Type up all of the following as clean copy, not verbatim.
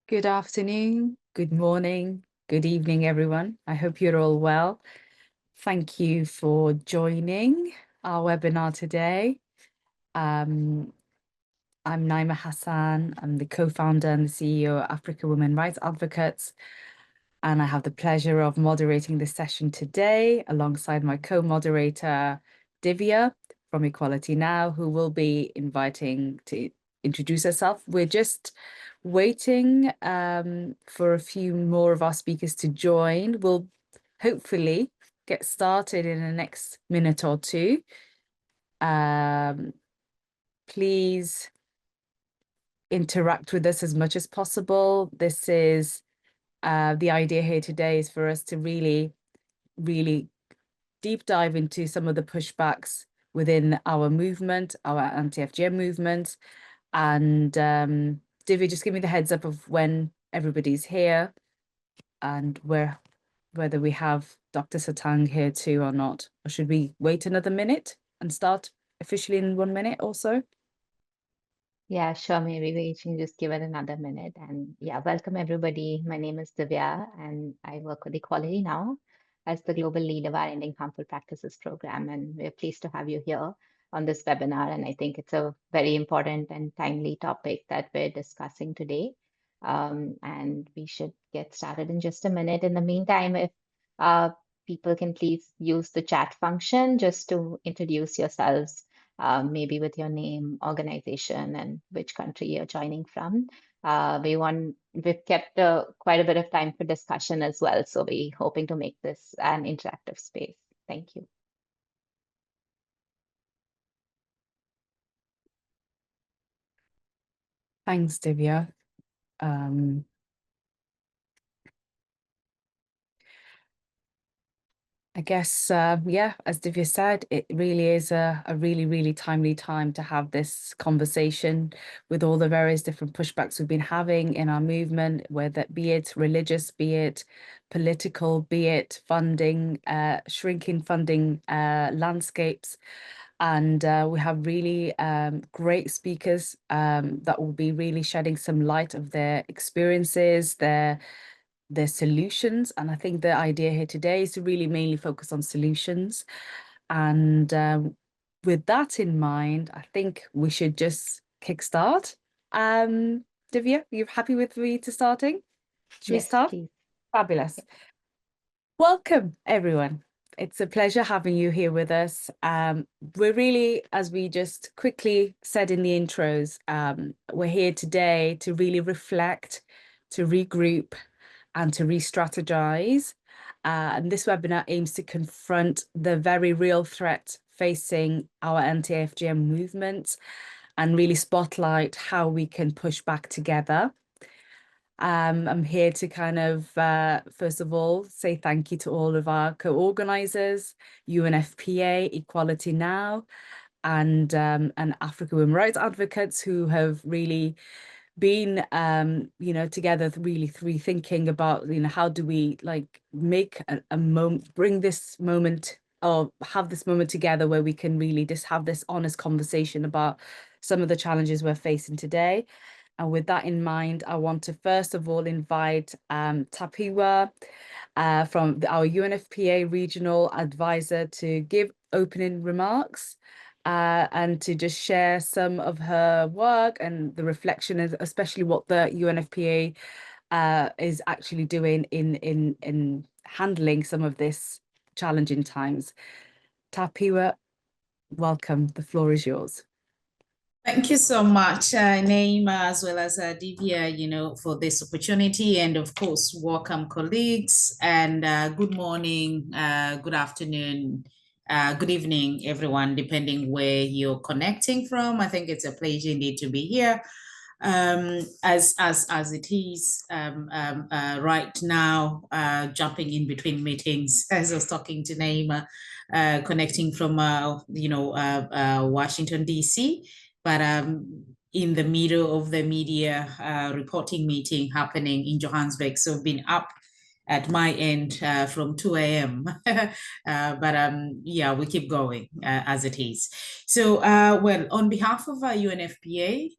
Good afternoon, good morning, good evening, everyone. I hope you're all well. Thank you for joining our webinar today. I'm Naima Hassan. I'm the co-founder and the CEO of Africa Women Rights Advocates, and I have the pleasure of moderating this session today alongside my co-moderator, Divya from Equality Now, who will be inviting to introduce herself. We're just waiting for a few more of our speakers to join. We'll hopefully get started in the next minute or two. Please interact with us as much as possible. This is the idea here today is for us to really deep dive into some of the pushbacks within our movement, our anti-FGM movement. And Divya, just give me the heads up of when everybody's here and whether we have Dr. Satang here too or not. Or should we wait another minute and start officially in 1 minute or so? Yeah, sure. Maybe we can just give it another minute. And yeah, welcome everybody. My name is Divya, and I work with Equality Now as the global lead of our Ending Harmful Practices program. And we're pleased to have you here on this webinar. And I think it's a very important and timely topic that we're discussing today. And we should get started in just a minute. In the meantime, if people can please use the chat function just to introduce yourselves, maybe with your name, organization, and which country you're joining from. We've kept quite a bit of time for discussion as well, so we're hoping to make this an interactive space. Thank you. Thanks, Divya. I guess, yeah, as Divya said, it really is a really timely time to have this conversation with all the various different pushbacks we've been having in our movement, whether be it religious, be it political, be it funding, shrinking funding landscapes. And we have really great speakers that will be really shedding some light of their experiences, their solutions. And I think the idea here today is to really mainly focus on solutions. And with that in mind, I think we should just kickstart. Divya, you happy with me to starting? Should we Yes, start? please. Fabulous. Welcome, everyone. It's a pleasure having you here with us. We're really, as we just quickly said in the intros, we're here today to really reflect, to regroup, and to re-strategize. And this webinar aims to confront the very real threat facing our anti-FGM movement and really spotlight how we can push back together. I'm here to kind of, first of all, say thank you to all of our co-organizers, UNFPA, Equality Now, and Africa Women Rights Advocates who have really been together really thinking about how do we like make a moment, bring this moment or have this moment together where we can really just have this honest conversation about some of the challenges we're facing today. And with that in mind, I want to first of all invite Tapiwa from our UNFPA regional advisor to give opening remarks. And to just share some of her work and the reflection, especially what the UNFPA is actually doing in handling some of this challenging times. Tapiwa, welcome. The floor is yours. Thank you so much, Naima, as well as Divya, for this opportunity. And of course, welcome colleagues, and good morning, good afternoon, good evening, everyone, depending where you're connecting from. I think it's a pleasure indeed to be here. As it is right now, jumping in between meetings, as I was talking to Naima, connecting from Washington, DC. But in the middle of the media reporting meeting happening in Johannesburg. So I've been up at my end from 2 a.m. But yeah, we keep going as it is. So, well, on behalf of UNFPA,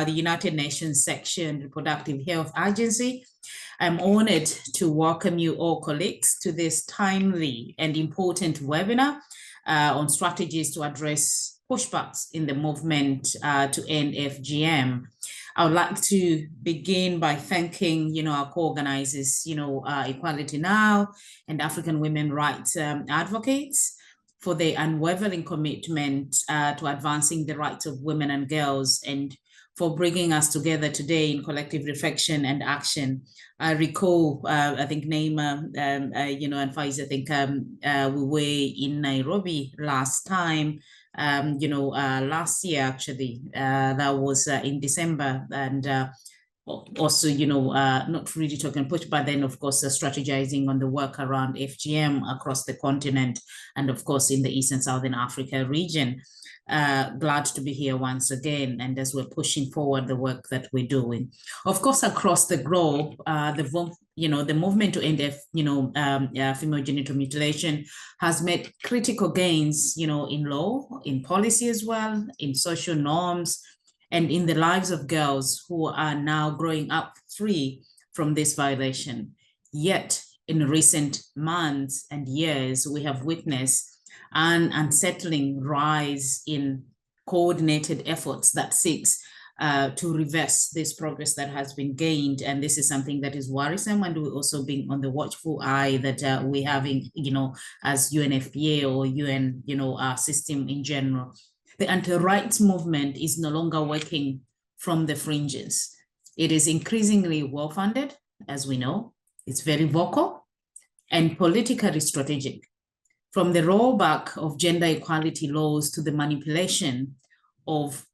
the United Nations Section Reproductive Health Agency, I'm honored to welcome you all colleagues to this timely and important webinar on strategies to address pushbacks in the movement to end FGM. I would like to begin by thanking, our co-organizers, Equality Now and African women rights advocates for their unwavering commitment to advancing the rights of women and girls, and for bringing us together today in collective reflection and action. I recall, I think Naima, and Faiz, I think we were in Nairobi last time, last year, actually, that was in December, and also, not really talking push, but then, of course, strategizing on the work around FGM across the continent, and of course, in the East and Southern Africa region. Glad to be here once again, and as we're pushing forward the work that we're doing. Of course, across the globe, the movement to end female genital mutilation has made critical gains, in law, in policy as well, in social norms, and in the lives of girls who are now growing up free from this violation. Yet, in recent months and years, we have witnessed an unsettling rise in coordinated efforts that seeks to reverse this progress that has been gained. And this is something that is worrisome, and we're also being on the watchful eye that we're having, as UNFPA or UN, our system in general. The anti-rights movement is no longer working from the fringes. It is increasingly well-funded, as we know. It's very vocal and politically strategic. From the rollback of gender equality laws to the manipulation of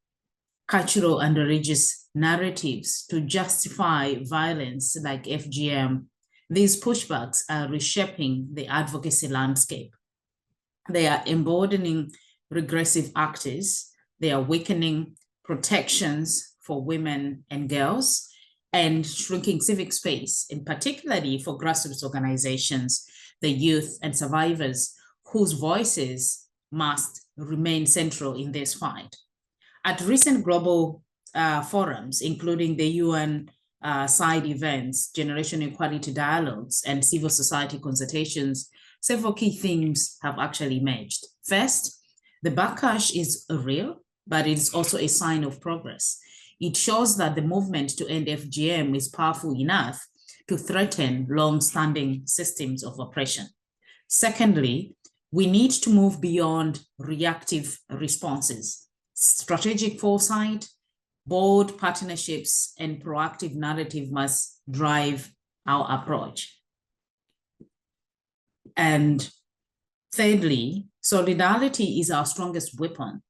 cultural and religious narratives to justify violence like FGM, these pushbacks are reshaping the advocacy landscape. They are emboldening regressive actors, they are weakening protections for women and girls, and shrinking civic space, and particularly for grassroots organizations, the youth and survivors whose voices must remain central in this fight. At recent global forums, including the UN side events, generation equality dialogues, and civil society consultations, several key themes have actually emerged. First, the backlash is real, but it is also a sign of progress. It shows that the movement to end FGM is powerful enough to threaten long-standing systems of oppression. Secondly, we need to move beyond reactive responses. Strategic foresight, bold partnerships, and proactive narrative must drive our approach. And thirdly, solidarity is our strongest weapon.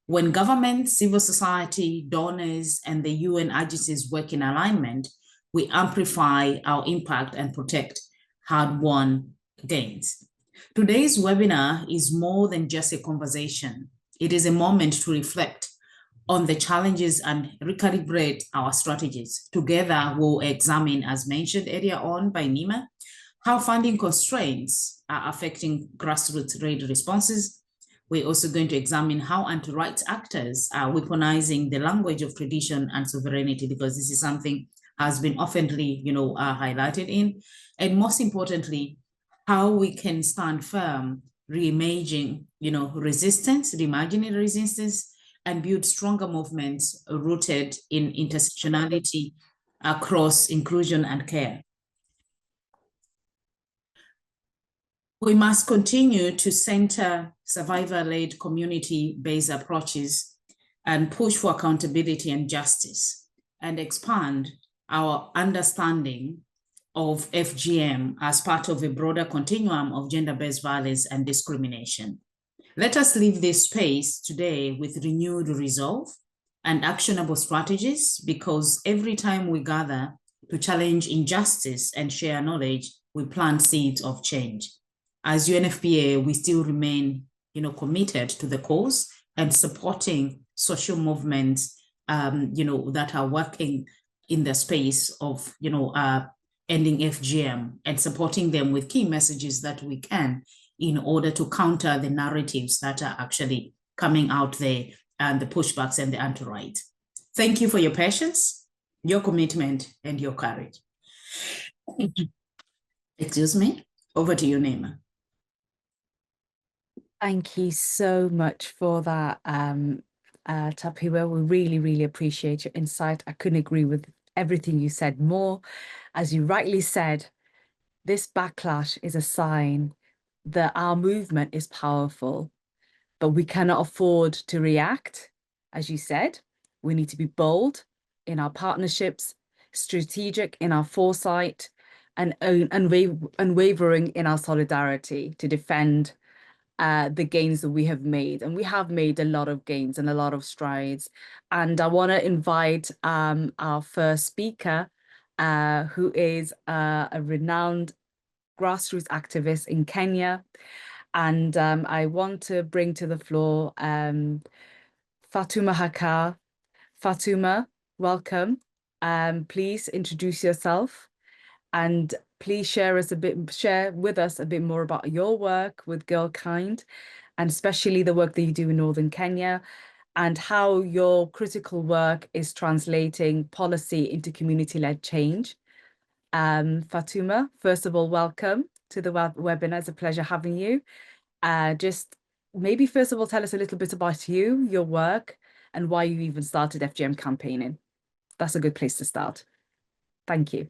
When government, civil society, donors, and the UN agencies work in alignment, we amplify our impact and protect hard-won gains. Today's webinar is more than just a conversation. It is a moment to reflect on the challenges and recalibrate our strategies. Together, we'll examine, as mentioned earlier on by Nima, how funding constraints are affecting grassroots-led responses. We're also going to examine how anti-rights actors are weaponizing the language of tradition and sovereignty, because this is something has been oftenly, highlighted in. And most importantly, how we can stand firm, reimagining, resistance, reimagining resistance, and build stronger movements rooted in intersectionality across inclusion and care. We must continue to center survivor-led community-based approaches and push for accountability and justice, and expand our understanding of FGM as part of a broader continuum of gender-based violence and discrimination. Let us leave this space today with renewed resolve and actionable strategies, because every time we gather to challenge injustice and share knowledge, we plant seeds of change. As UNFPA, we still remain, committed to the cause and supporting social movements, that are working in the space of, ending FGM and supporting them with key messages that we can in order to counter the narratives that are actually coming out there and the pushbacks and the anti-right. Thank you for your patience, your commitment, and your courage. Excuse me. Over to you, Neema. Thank you so much for that, Tapiwa. We really, really appreciate your insight. I couldn't agree with everything you said more. As you rightly said, this backlash is a sign that our movement is powerful, but we cannot afford to react. As you said, we need to be bold in our partnerships, strategic in our foresight, and unwavering in our solidarity to defend the gains that we have made. And we have made a lot of gains and a lot of strides. And I want to invite our first speaker, who is a renowned grassroots activist in Kenya. And I want to bring to the floor Fatuma Hakar. Fatuma, welcome. Please introduce yourself and please share with us a bit more about your work with Girl Kind, and especially the work that you do in Northern Kenya and how your critical work is translating policy into community-led change. Fatuma, first of all, welcome to the webinar. It's a pleasure having you. Just maybe first of all, tell us a little bit about you, your work, and why you even started FGM campaigning. That's a good place to start. Thank you.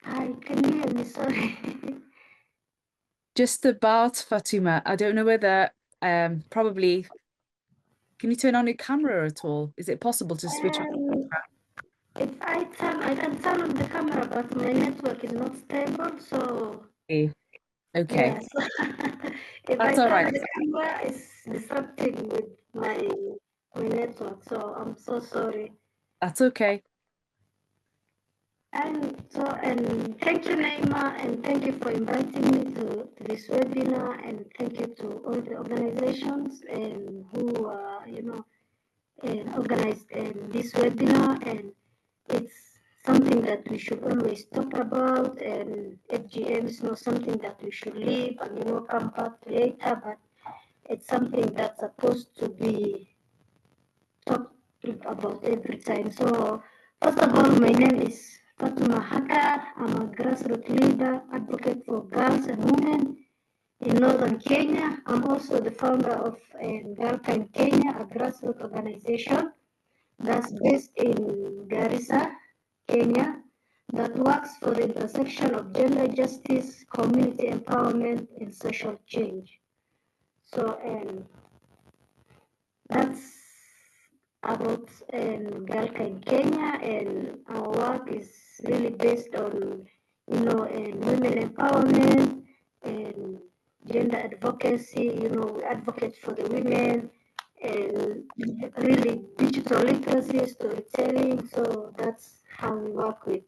Hi, can you hear me? Sorry. Just about, Fatuma. I don't know whether probably, can you turn on your camera at all? Is it possible to switch on? If I can turn on the camera, but my network is not stable, so Okay. yes. If That's I all turn right. the camera, it's disrupting with my network, so I'm so sorry. That's okay. And thank you, Naima, and thank you for inviting me to this webinar, and thank you to all the organizations and who organized this webinar. And it's something that we should always talk about, and FGM is not something that we should leave and come back later, but it's something that's supposed to be talked about every time. So first of all, my name is Fatuma Hakar. I'm a grassroots leader, advocate for girls and women in northern Kenya. I'm also the founder of Girl Kind Kenya, a grassroots organization that's based in Garissa, Kenya, that works for the intersection of gender justice, community empowerment, and social change. So that's about Girl Kind Kenya, and our work is really based on, women empowerment and gender advocacy. We advocate for the women and really digital literacy, storytelling. So that's how we work with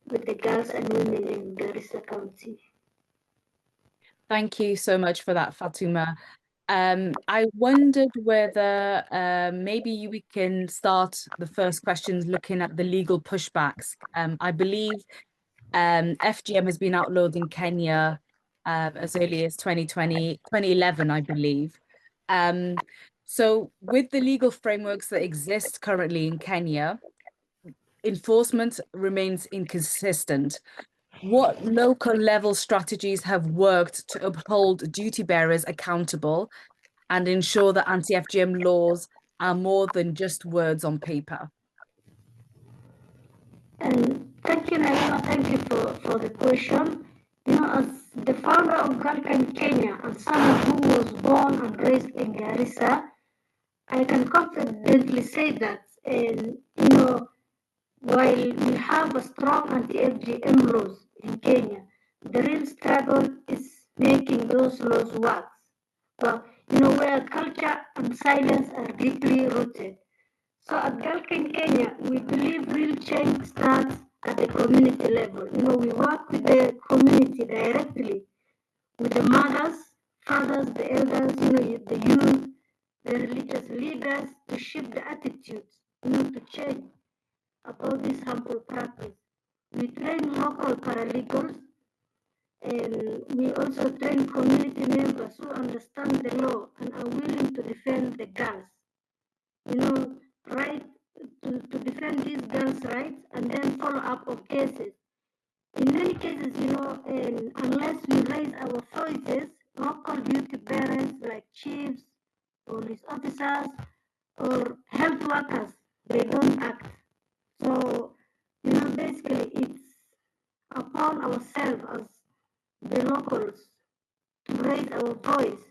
the girls and women in Garissa County. Thank you so much for that, Fatuma. I wondered whether maybe we can start the first questions looking at the legal pushbacks. I believe FGM has been outlawed in Kenya as early as 2011, I believe. So with the legal frameworks that exist currently in Kenya, enforcement remains inconsistent. What local level strategies have worked to uphold duty bearers accountable and ensure that anti-FGM laws are more than just words on paper? And thank you, Naima. Thank you for the question. As the founder of Girl Kind Kenya and someone who was born and raised in Garissa, I can confidently say that, while we have a strong anti-FGM laws in Kenya, the real struggle is making those laws work. Well, where culture and silence are deeply rooted. So at Girl Kind Kenya, we believe real change starts at the community level. We work with the community directly, with the mothers, fathers, the elders, the youth, the religious leaders to shift the attitudes, to change about this harmful practice. We train local paralegals, and we also train community members who understand the law and are willing to defend the girls. Right, to defend these girls' rights and then follow up on cases. In many cases, and unless we raise our voices, local duty bearers like chiefs, police officers, or health workers, they don't act. So, basically it's upon ourselves as the locals to raise our voice.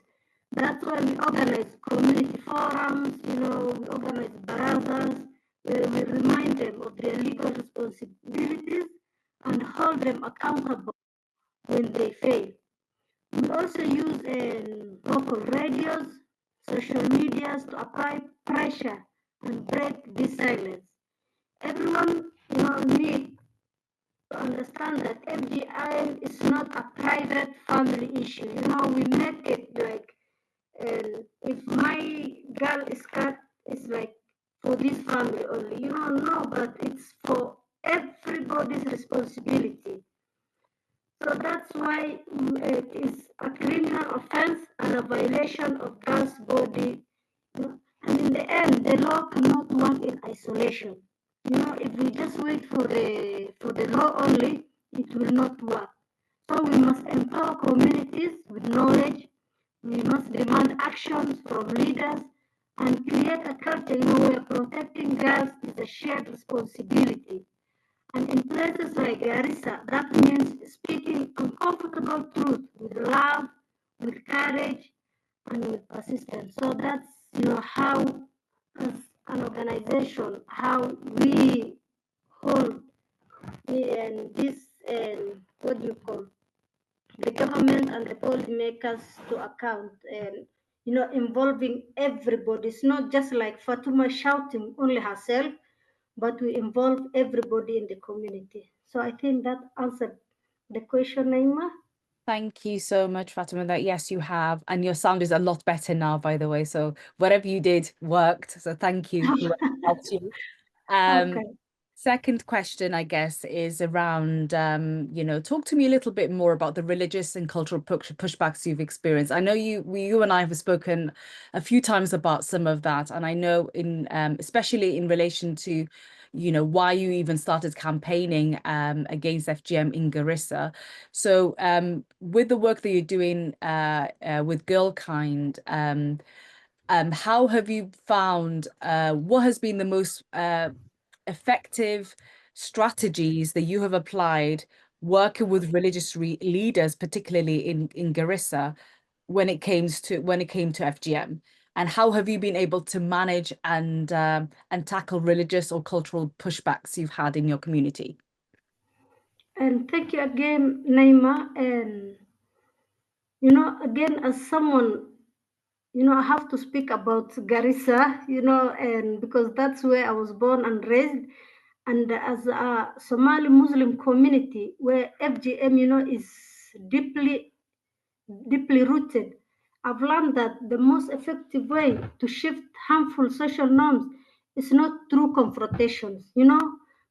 That's why we organize community forums, we organize barazas, where we remind them of their legal responsibilities and hold them accountable when they fail. We also use local radios, social medias to apply pressure and break this silence. Everyone, needs to understand that FGM is not a private family issue. We make it like, if my girl is cut, it's like for this family only. No, but it's for everybody's responsibility. So that's why it is a criminal offense and a violation of girls' body. And in the end, the law cannot work in isolation. If we just wait for the law only, it will not work. So we must empower communities with knowledge. We must demand actions from leaders and create a culture where protecting girls is a shared responsibility. And in places like Garissa, that means speaking uncomfortable truth with love, with courage, and with persistence. So that's how, as an organization, how we hold this what do you call the government and the policymakers to account, and involving everybody. It's not just like Fatuma shouting only herself, but we involve everybody in the community. So I think that answered the question, Naima. Thank you so much, Fatima. That yes, you have, and your sound is a lot better now, by the way. So whatever you did worked. So thank you. Whoever helped you. Okay. Second question, I guess, is around, talk to me a little bit more about the religious and cultural pushbacks you've experienced. I know you and I have spoken a few times about some of that, and I know especially in relation to, why you even started campaigning against FGM in Garissa. So with the work that you're doing with Girl Kind, how have you found, what has been the most effective strategies that you have applied working with religious leaders, particularly in Garissa, when it came to FGM? And how have you been able to manage and tackle religious or cultural pushbacks you've had in your community? And thank you again, Naima. And again, as someone, I have to speak about Garissa, and because that's where I was born and raised. And as a Somali Muslim community where FGM, is deeply, deeply rooted, I've learned that the most effective way to shift harmful social norms is not through confrontations,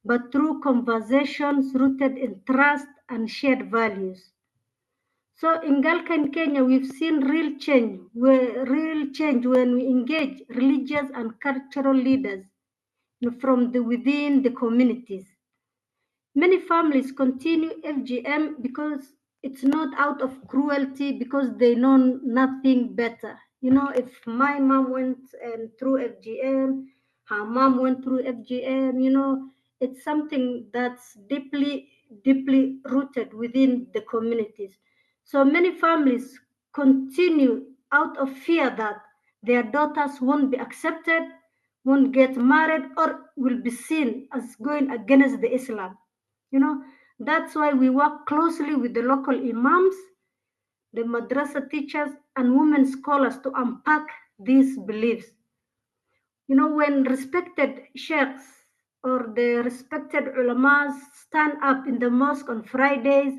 but through conversations rooted in trust and shared values. So in Galkan, Kenya, we've seen real change when we engage religious and cultural leaders from within the communities. Many families continue FGM because it's not out of cruelty, because they know nothing better. If my mom went through FGM, her mom went through FGM, it's something that's deeply, deeply rooted within the communities. So many families continue out of fear that their daughters won't be accepted, won't get married, or will be seen as going against the Islam. That's why we work closely with the local imams, the madrasa teachers, and women scholars to unpack these beliefs. When respected sheikhs or the respected ulamas stand up in the mosque on Fridays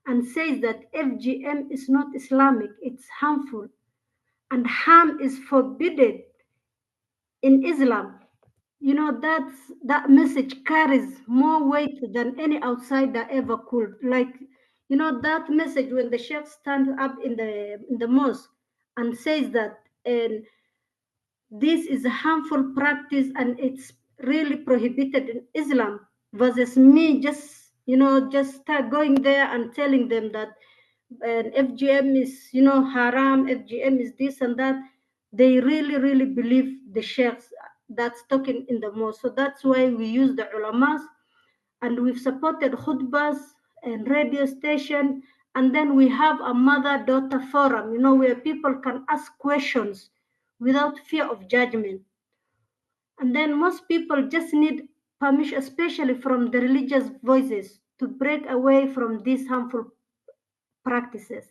and says that FGM is not Islamic, it's harmful, and harm is forbidden in Islam. You know, that message carries more weight than any outsider ever could. Like, you know, that message when the sheikh stands up in the mosque and says that, and this is a harmful practice and it's really prohibited in Islam, versus me just, you know, just start going there and telling them that FGM is, you know, haram, FGM is this and that. They really, really believe the sheikhs that's talking in the mosque. So that's why we use the ulamas, and we've supported khutbas and radio station. And then we have a mother-daughter forum, you know, where people can ask questions without fear of judgment. And then most people just need permission, especially from the religious voices, to break away from these harmful practices.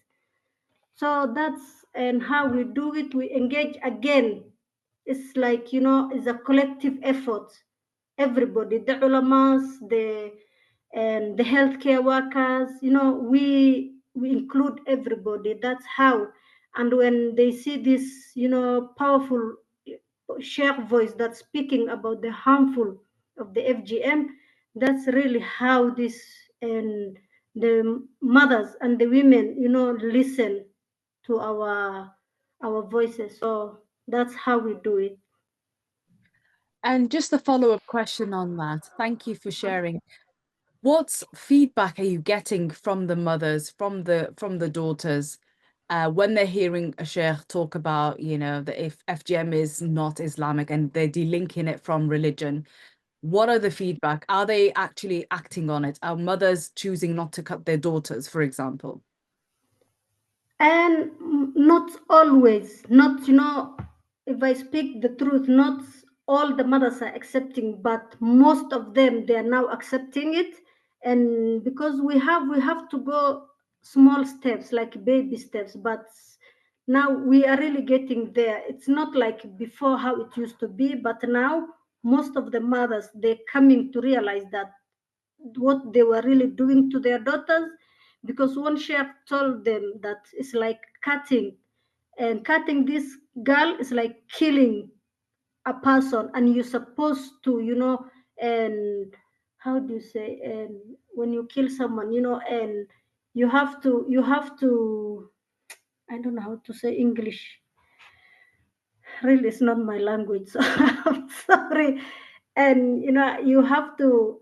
So that's and how we do it. We engage again. It's like, you know, it's a collective effort. Everybody, the ulamas, the healthcare workers, you know, we include everybody. That's how. And when they see this, you know, powerful sheikh voice that's speaking about the harmful of the FGM, that's really how this and the mothers and the women, you know, listen to our voices. So that's how we do it. And just a follow-up question on that. Thank you for sharing. What feedback are you getting from the mothers, from the daughters, when they're hearing a sheikh talk about, you know, that if FGM is not Islamic and they're delinking it from religion? What are the feedback? Are they actually acting on it? Are mothers choosing not to cut their daughters, for example? And not always, not, you know, if I speak the truth, not all the mothers are accepting, but most of them, they are now accepting it. And because we have to go small steps, like baby steps, but now we are really getting there. It's not like before how it used to be, but now most of the mothers, they're coming to realize that what they were really doing to their daughters, because one chef told them that it's like cutting, and cutting this girl is like killing a person, and you're supposed to, you know, and how do you say, and when you kill someone, you know, and you have to I don't know how to say English. Really, it's not my language, so I'm sorry. And you know, you have to,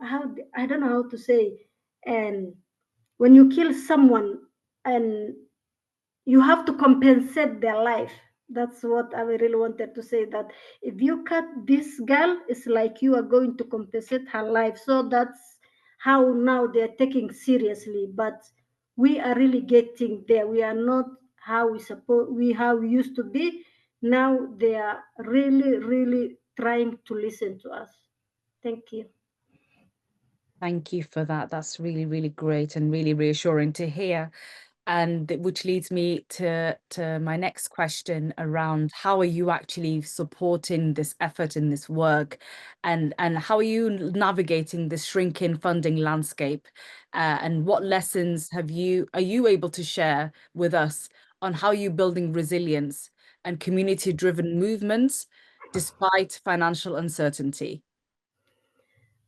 I don't know how to say. And when you kill someone, and you have to compensate their life. That's what I really wanted to say, that if you cut this girl, it's like you are going to compensate her life. So that's how now they're taking seriously. But we are really getting there. We are not how we used to be. Now they are really, really trying to listen to us. Thank you. Thank you for that. That's really, really great and really reassuring to hear. And which leads me to my next question around how are you actually supporting this effort in this work, and how are you navigating this shrinking funding landscape, and what lessons are you able to share with us on how you're building resilience and community-driven movements despite financial uncertainty?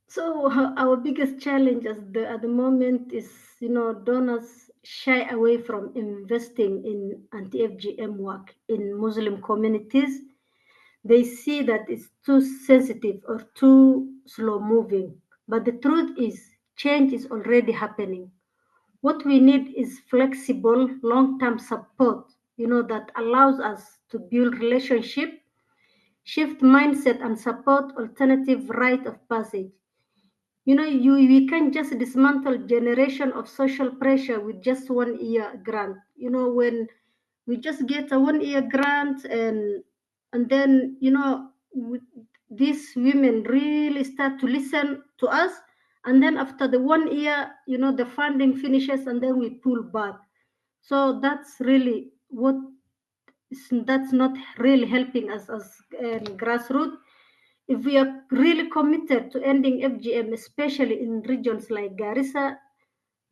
So our biggest challenge at the moment is, you know, donors shy away from investing in anti-FGM work in Muslim communities. They see that it's too sensitive or too slow moving. But the truth is, change is already happening. What we need is flexible, long-term support, you know, that allows us to build relationship, shift mindset, and support alternative rite of passage. You know, we can't just dismantle generation of social pressure with just 1 year grant. You know, when we just get a 1 year grant, and then, you know, these women really start to listen to us, and then after the 1 year, you know, the funding finishes, and then we pull back. So that's really that's not really helping us as grassroots. If we are really committed to ending FGM, especially in regions like Garissa,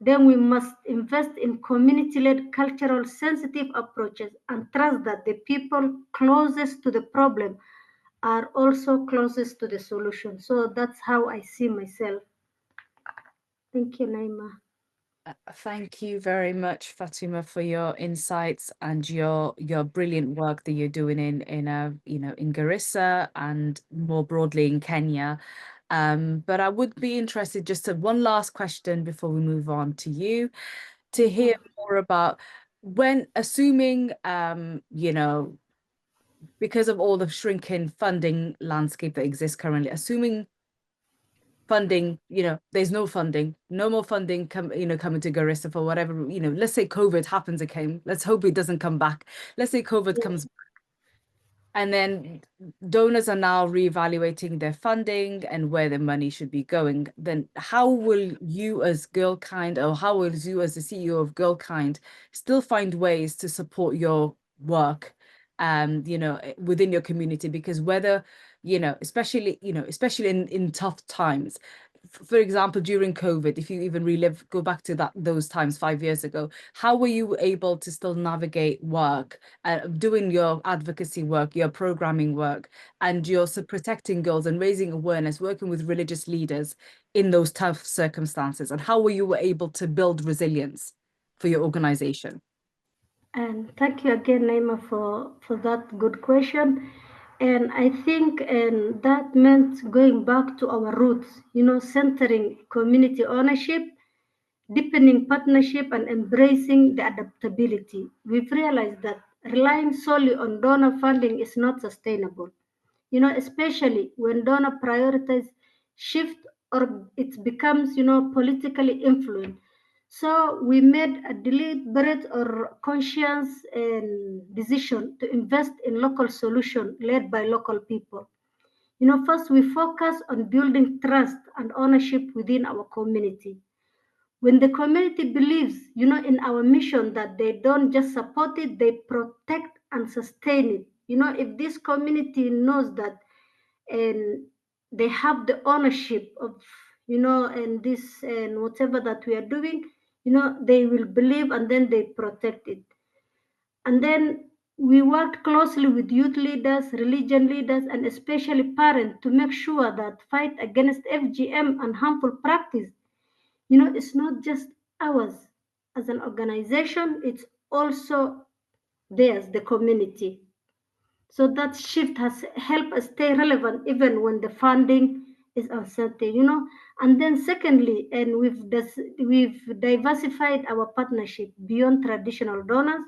then we must invest in community-led cultural sensitive approaches and trust that the people closest to the problem are also closest to the solution. So that's how I see myself. Thank you, Naima. Thank you very much, Fatima, for your insights and your brilliant work that you're doing in in Garissa and more broadly in Kenya. But I would be interested, just one last question before we move on to you, to hear more about when, assuming because of all the shrinking funding landscape that exists currently, assuming funding, there's no funding, no more funding coming to Garissa for whatever, let's say COVID happens again. Let's hope it doesn't come back. Let's say COVID comes back. And then donors are now reevaluating their funding and where the money should be going. Then how will you as Girlkind, or how will you as the CEO of Girlkind still find ways to support your work within your community? Because whether, especially in tough times, for example, during COVID, if you even go back to those times 5 years ago, how were you able to still navigate work, doing your advocacy work, your programming work, and you're protecting girls and raising awareness, working with religious leaders in those tough circumstances? And how were you able to build resilience for your organization? And thank you again, Naima, for that good question. And I think that meant going back to our roots, centering community ownership, deepening partnership, and embracing the adaptability. We've realized that relying solely on donor funding is not sustainable, especially when donor priorities shift or it becomes, politically influenced. So we made a deliberate or conscious decision to invest in local solution led by local people. First we focus on building trust and ownership within our community. When the community believes, in our mission, that they don't just support it, they protect and sustain it. If this community knows that and they have the ownership of, and this and whatever that we are doing, they will believe and then they protect it. And then we worked closely with youth leaders, religion leaders, and especially parents to make sure that fight against FGM and harmful practice, it's not just ours as an organization, it's also theirs, the community. So that shift has helped us stay relevant even when the funding is uncertain, And then secondly, and we've diversified our partnership beyond traditional donors.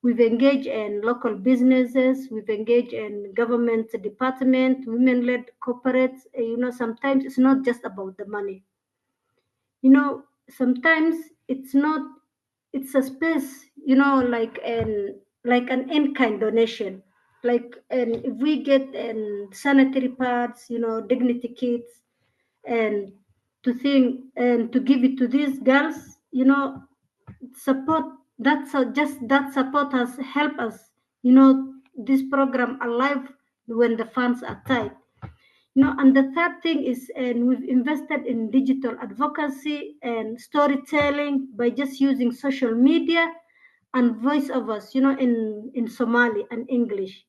We've engaged in local businesses, we've engaged in government department, women-led corporates. Sometimes it's not just about the money. Sometimes it's a space, like an in-kind donation. And if we get sanitary pads, dignity kits, and to give it to these girls, support just that support has helped us, this program alive when the funds are tight. And the third thing is, and we've invested in digital advocacy and storytelling by just using social media and voiceovers, in Somali and English,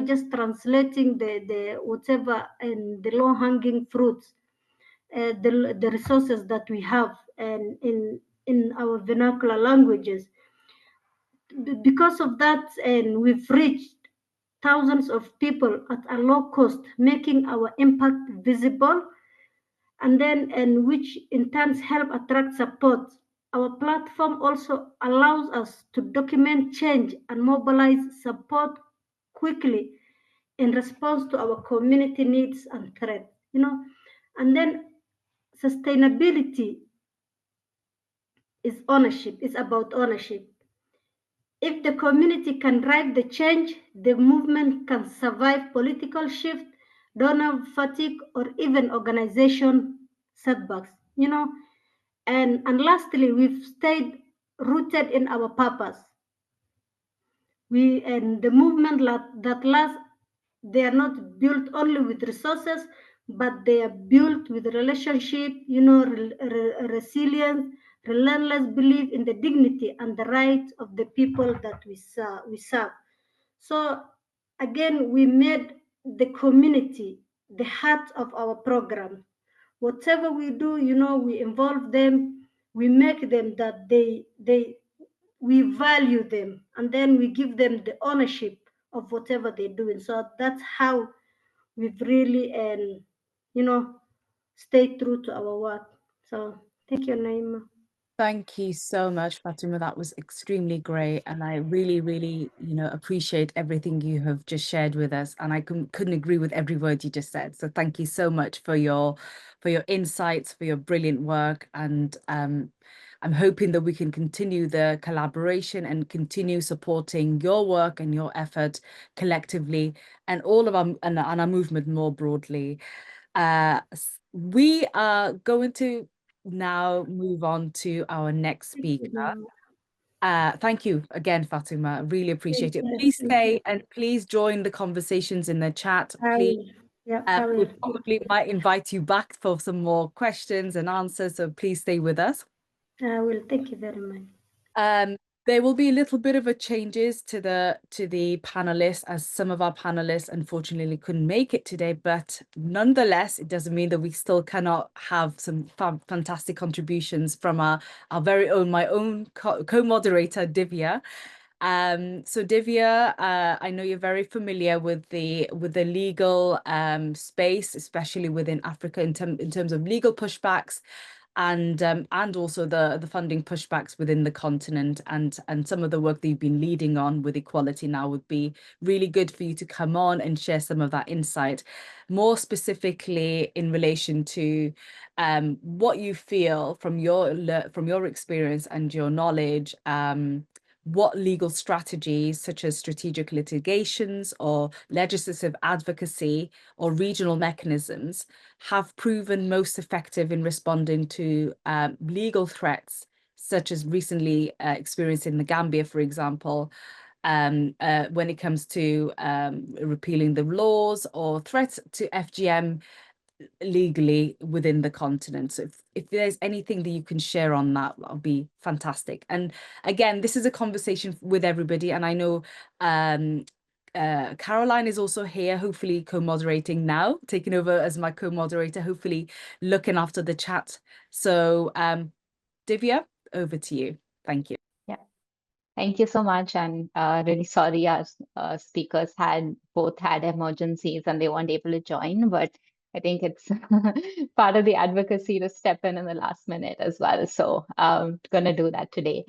just translating the whatever and the low-hanging fruits, the resources that we have and in our vernacular languages. Because of that, and we've reached thousands of people at a low cost, making our impact visible, and which in turn help attract support. Our platform also allows us to document change and mobilize support quickly in response to our community needs and threats. And then sustainability is ownership. It's about ownership. If the community can drive the change, the movement can survive political shift, donor fatigue, or even organization setbacks. And lastly, we've stayed rooted in our purpose. And the movement that lasts, they are not built only with resources, but they are built with relationship, resilience, relentless belief in the dignity and the rights of the people that we serve. So again, we made the community the heart of our program. Whatever we do, we involve them, we make them that we value them, and then we give them the ownership of whatever they're doing. So that's how we've really, stayed true to our work. So thank you, Naima. Thank you so much, Fatima. That was extremely great. And I really, really, appreciate everything you have just shared with us. And I couldn't agree with every word you just said. So thank you so much for your insights, for your brilliant work. And I'm hoping that we can continue the collaboration and continue supporting your work and your effort collectively and all of our movement more broadly. We are going to now move on to our next speaker. Thank you again, Fatima. Really appreciate it. Please stay and please join the conversations in the chat. Please. I will. We probably might invite you back for some more questions and answers, so please stay with us. I will. Thank you very much. There will be a little bit of a changes to the panelists, as some of our panelists unfortunately couldn't make it today, but nonetheless, it doesn't mean that we still cannot have some fantastic contributions from our very own, my own co-moderator, Divya. So Divya, I know you're very familiar with the legal space, especially within Africa in terms of legal pushbacks, and also the funding pushbacks within the continent, and some of the work that you've been leading on with equality now. Would be really good for you to come on and share some of that insight, more specifically in relation to what you feel from your experience and your knowledge, what legal strategies such as strategic litigations or legislative advocacy or regional mechanisms have proven most effective in responding to legal threats, such as recently experienced in the Gambia, for example, when it comes to repealing the laws or threats to FGM legally within the continent. So if there's anything that you can share on that, that'll be fantastic. And again, this is a conversation with everybody, and I know Caroline is also here, hopefully co-moderating now, taking over as my co-moderator, hopefully looking after the chat. So Divya, over to you. Thank you. Yeah, thank you so much. And really sorry, our speakers both had emergencies and they weren't able to join, but I think it's part of the advocacy to step in the last minute as well. So I'm going to do that today.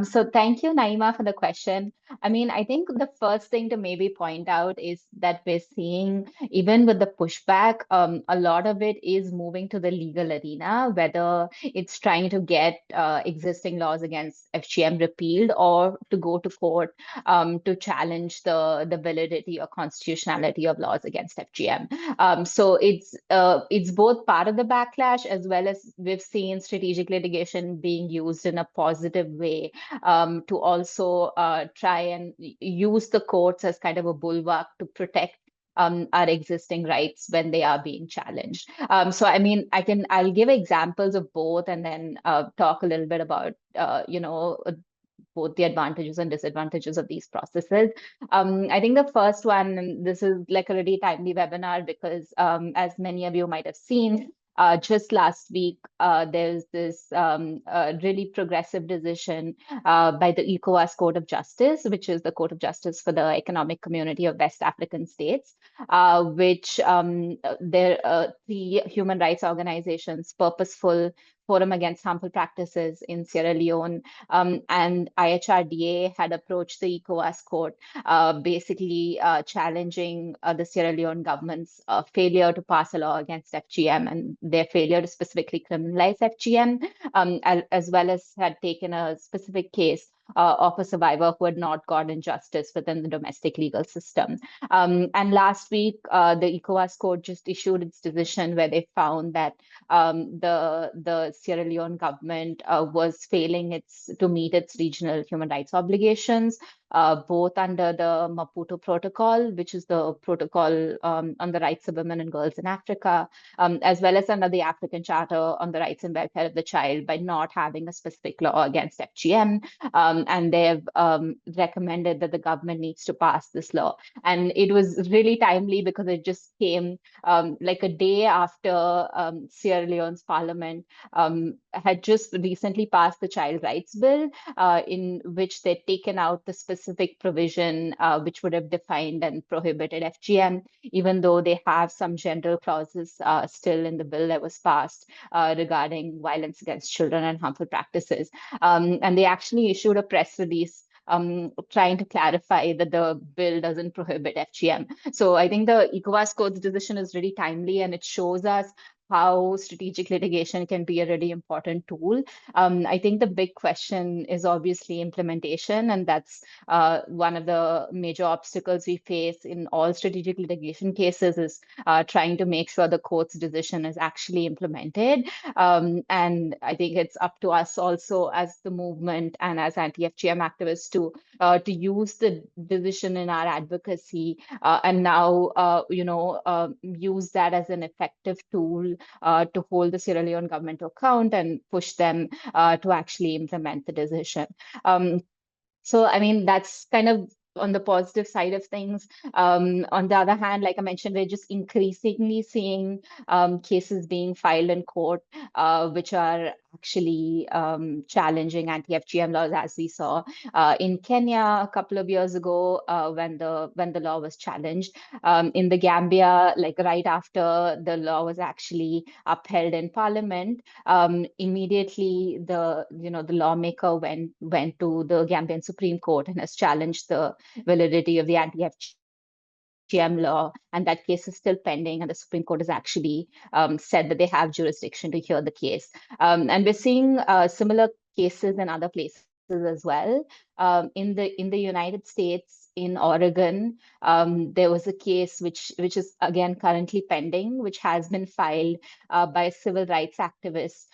So thank you, Naima, for the question. I mean, I think the first thing to maybe point out is that we're seeing, even with the pushback, a lot of it is moving to the legal arena, whether it's trying to get existing laws against FGM repealed or to go to court to challenge the validity or constitutionality of laws against FGM. So it's both part of the backlash, as well as we've seen strategic litigation being used in a positive way to also try and use the courts as kind of a bulwark to protect our existing rights when they are being challenged. So I mean, I'll give examples of both, and then talk a little bit about both the advantages and disadvantages of these processes. I think the first one, and this is like a really timely webinar because as many of you might have seen, just last week, there's this really progressive decision by the ECOWAS Court of Justice, which is the Court of Justice for the Economic Community of West African States, which the human rights organizations, Purposeful Forum Against Harmful Practices in Sierra Leone, and IHRDA had approached the ECOWAS court, basically challenging the Sierra Leone government's failure to pass a law against FGM and their failure to specifically criminalize FGM, as well as had taken a specific case of a survivor who had not gotten justice within the domestic legal system. And last week, the ECOWAS court just issued its decision where they found that the Sierra Leone government was failing to meet its regional human rights obligations both under the Maputo Protocol, which is the protocol on the rights of women and girls in Africa, as well as under the African Charter on the Rights and Welfare of the Child, by not having a specific law against FGM. And they've recommended that the government needs to pass this law. And it was really timely because it just came like a day after Sierra Leone's parliament had just recently passed the Child Rights Bill, in which they'd taken out the specific provision which would have defined and prohibited FGM, even though they have some general clauses still in the bill that was passed regarding violence against children and harmful practices. And they actually issued a press release trying to clarify that the bill doesn't prohibit FGM. So I think the ECOWAS Court's decision is really timely, and it shows us how strategic litigation can be a really important tool. I think the big question is obviously implementation, and that's one of the major obstacles we face in all strategic litigation cases, is trying to make sure the court's decision is actually implemented. And I think it's up to us also as the movement and as anti-FGM activists to use the decision in our advocacy and now use that as an effective tool to hold the Sierra Leone government to account and push them to actually implement the decision. So, I mean, that's kind of on the positive side of things. On the other hand, like I mentioned, we're just increasingly seeing cases being filed in court, which are actually challenging anti-FGM laws, as we saw in Kenya a couple of years ago when the law was challenged. In the Gambia, like right after the law was actually upheld in Parliament, immediately the lawmaker went to the Gambian Supreme Court and has challenged the validity of the anti-FGM law, and that case is still pending, and the Supreme Court has actually said that they have jurisdiction to hear the case. And we're seeing similar cases in other places as well. In the United States, in Oregon, there was a case which is again currently pending, which has been filed by civil rights activists,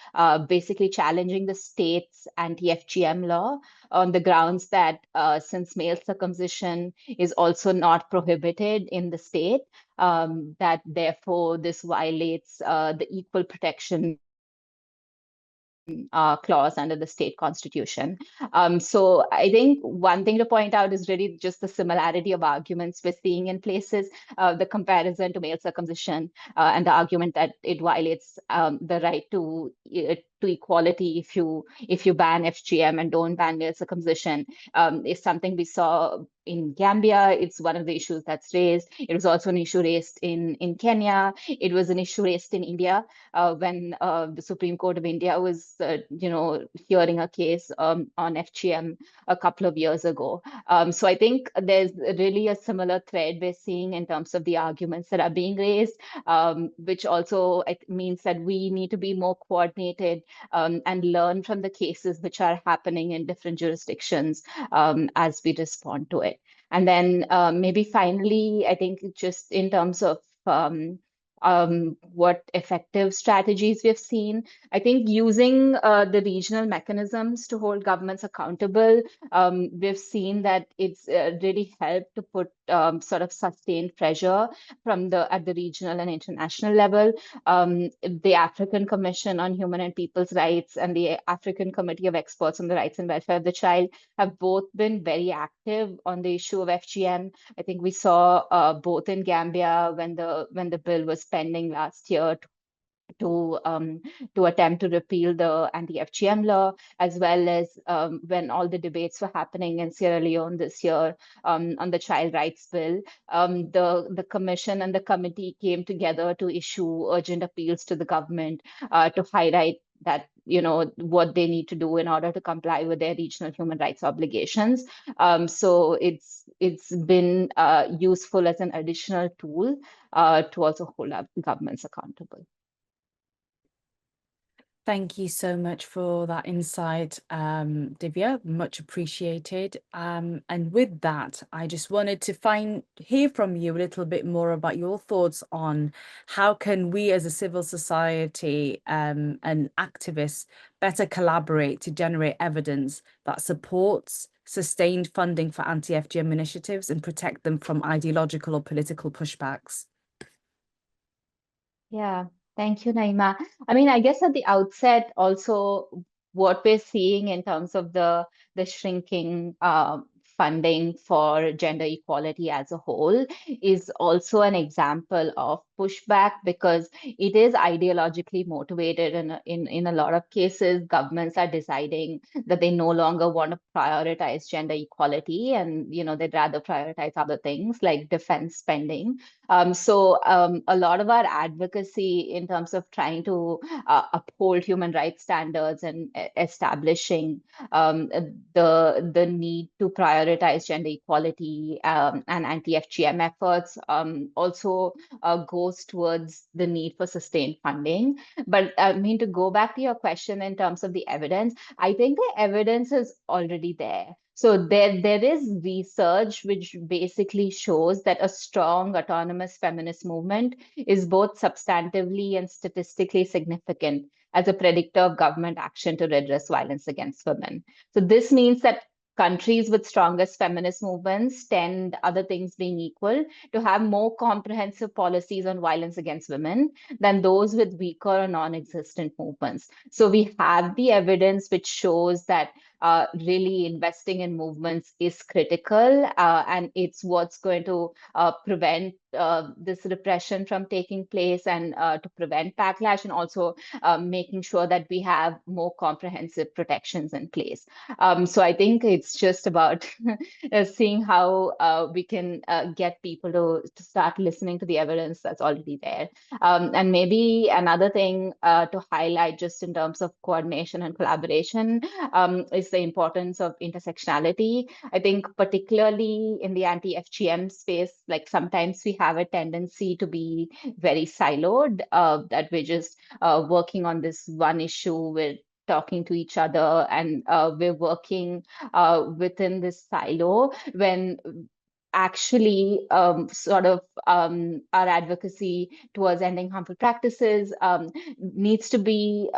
basically challenging the state's anti-FGM law on the grounds that since male circumcision is also not prohibited in the state, that therefore this violates the equal protection clause under the state constitution. So I think one thing to point out is really just the similarity of arguments we're seeing in places, the comparison to male circumcision and the argument that it violates the right to equality if you ban FGM and don't ban male circumcision is something we saw in Gambia. It's one of the issues that's raised. It was also an issue raised in Kenya. It was an issue raised in India when the Supreme Court of India was hearing a case on FGM a couple of years ago. So I think there's really a similar thread we're seeing in terms of the arguments that are being raised, which also means that we need to be more coordinated and learn from the cases which are happening in different jurisdictions as we respond to it. And then maybe finally, I think just in terms of what effective strategies we've seen, I think using the regional mechanisms to hold governments accountable, we've seen that it's really helped to put sort of sustained pressure at the regional and international level. The African Commission on Human and People's Rights and the African Committee of Experts on the Rights and Welfare of the Child have both been very active on the issue of FGM. I think we saw both in Gambia when the bill was pending last year to attempt to repeal the anti-FGM law, as well as when all the debates were happening in Sierra Leone this year on the child rights bill. The commission and the committee came together to issue urgent appeals to the government to highlight that what they need to do in order to comply with their regional human rights obligations. So it's been useful as an additional tool to also hold up governments accountable. Thank you so much for that insight, Divya, much appreciated. And with that, I just wanted to hear from you a little bit more about your thoughts on how can we as a civil society and activists better collaborate to generate evidence that supports sustained funding for anti-FGM initiatives and protect them from ideological or political pushbacks? Yeah, thank you, Naima. I mean, I guess at the outset, also what we're seeing in terms of the shrinking funding for gender equality as a whole is also an example of pushback, because it is ideologically motivated. And in a lot of cases, governments are deciding that they no longer want to prioritize gender equality, and they'd rather prioritize other things like defense spending. So a lot of our advocacy in terms of trying to uphold human rights standards and establishing the need to prioritize gender equality and anti-FGM efforts also goes towards the need for sustained funding. But I mean, to go back to your question in terms of the evidence, I think the evidence is already there. So there is research which basically shows that a strong autonomous feminist movement is both substantively and statistically significant as a predictor of government action to redress violence against women. So this means that countries with strongest feminist movements tend, other things being equal, to have more comprehensive policies on violence against women than those with weaker or non-existent movements. So we have the evidence which shows that really investing in movements is critical, and it's what's going to prevent this repression from taking place, and to prevent backlash, and also making sure that we have more comprehensive protections in place. So I think it's just about seeing how we can get people to start listening to the evidence that's already there. And maybe another thing to highlight just in terms of coordination and collaboration is the importance of intersectionality. I think particularly in the anti-FGM space, like sometimes we have a tendency to be very siloed, that we're just working on this one issue, we're talking to each other, and we're working within this silo, when actually our advocacy towards ending harmful practices needs to be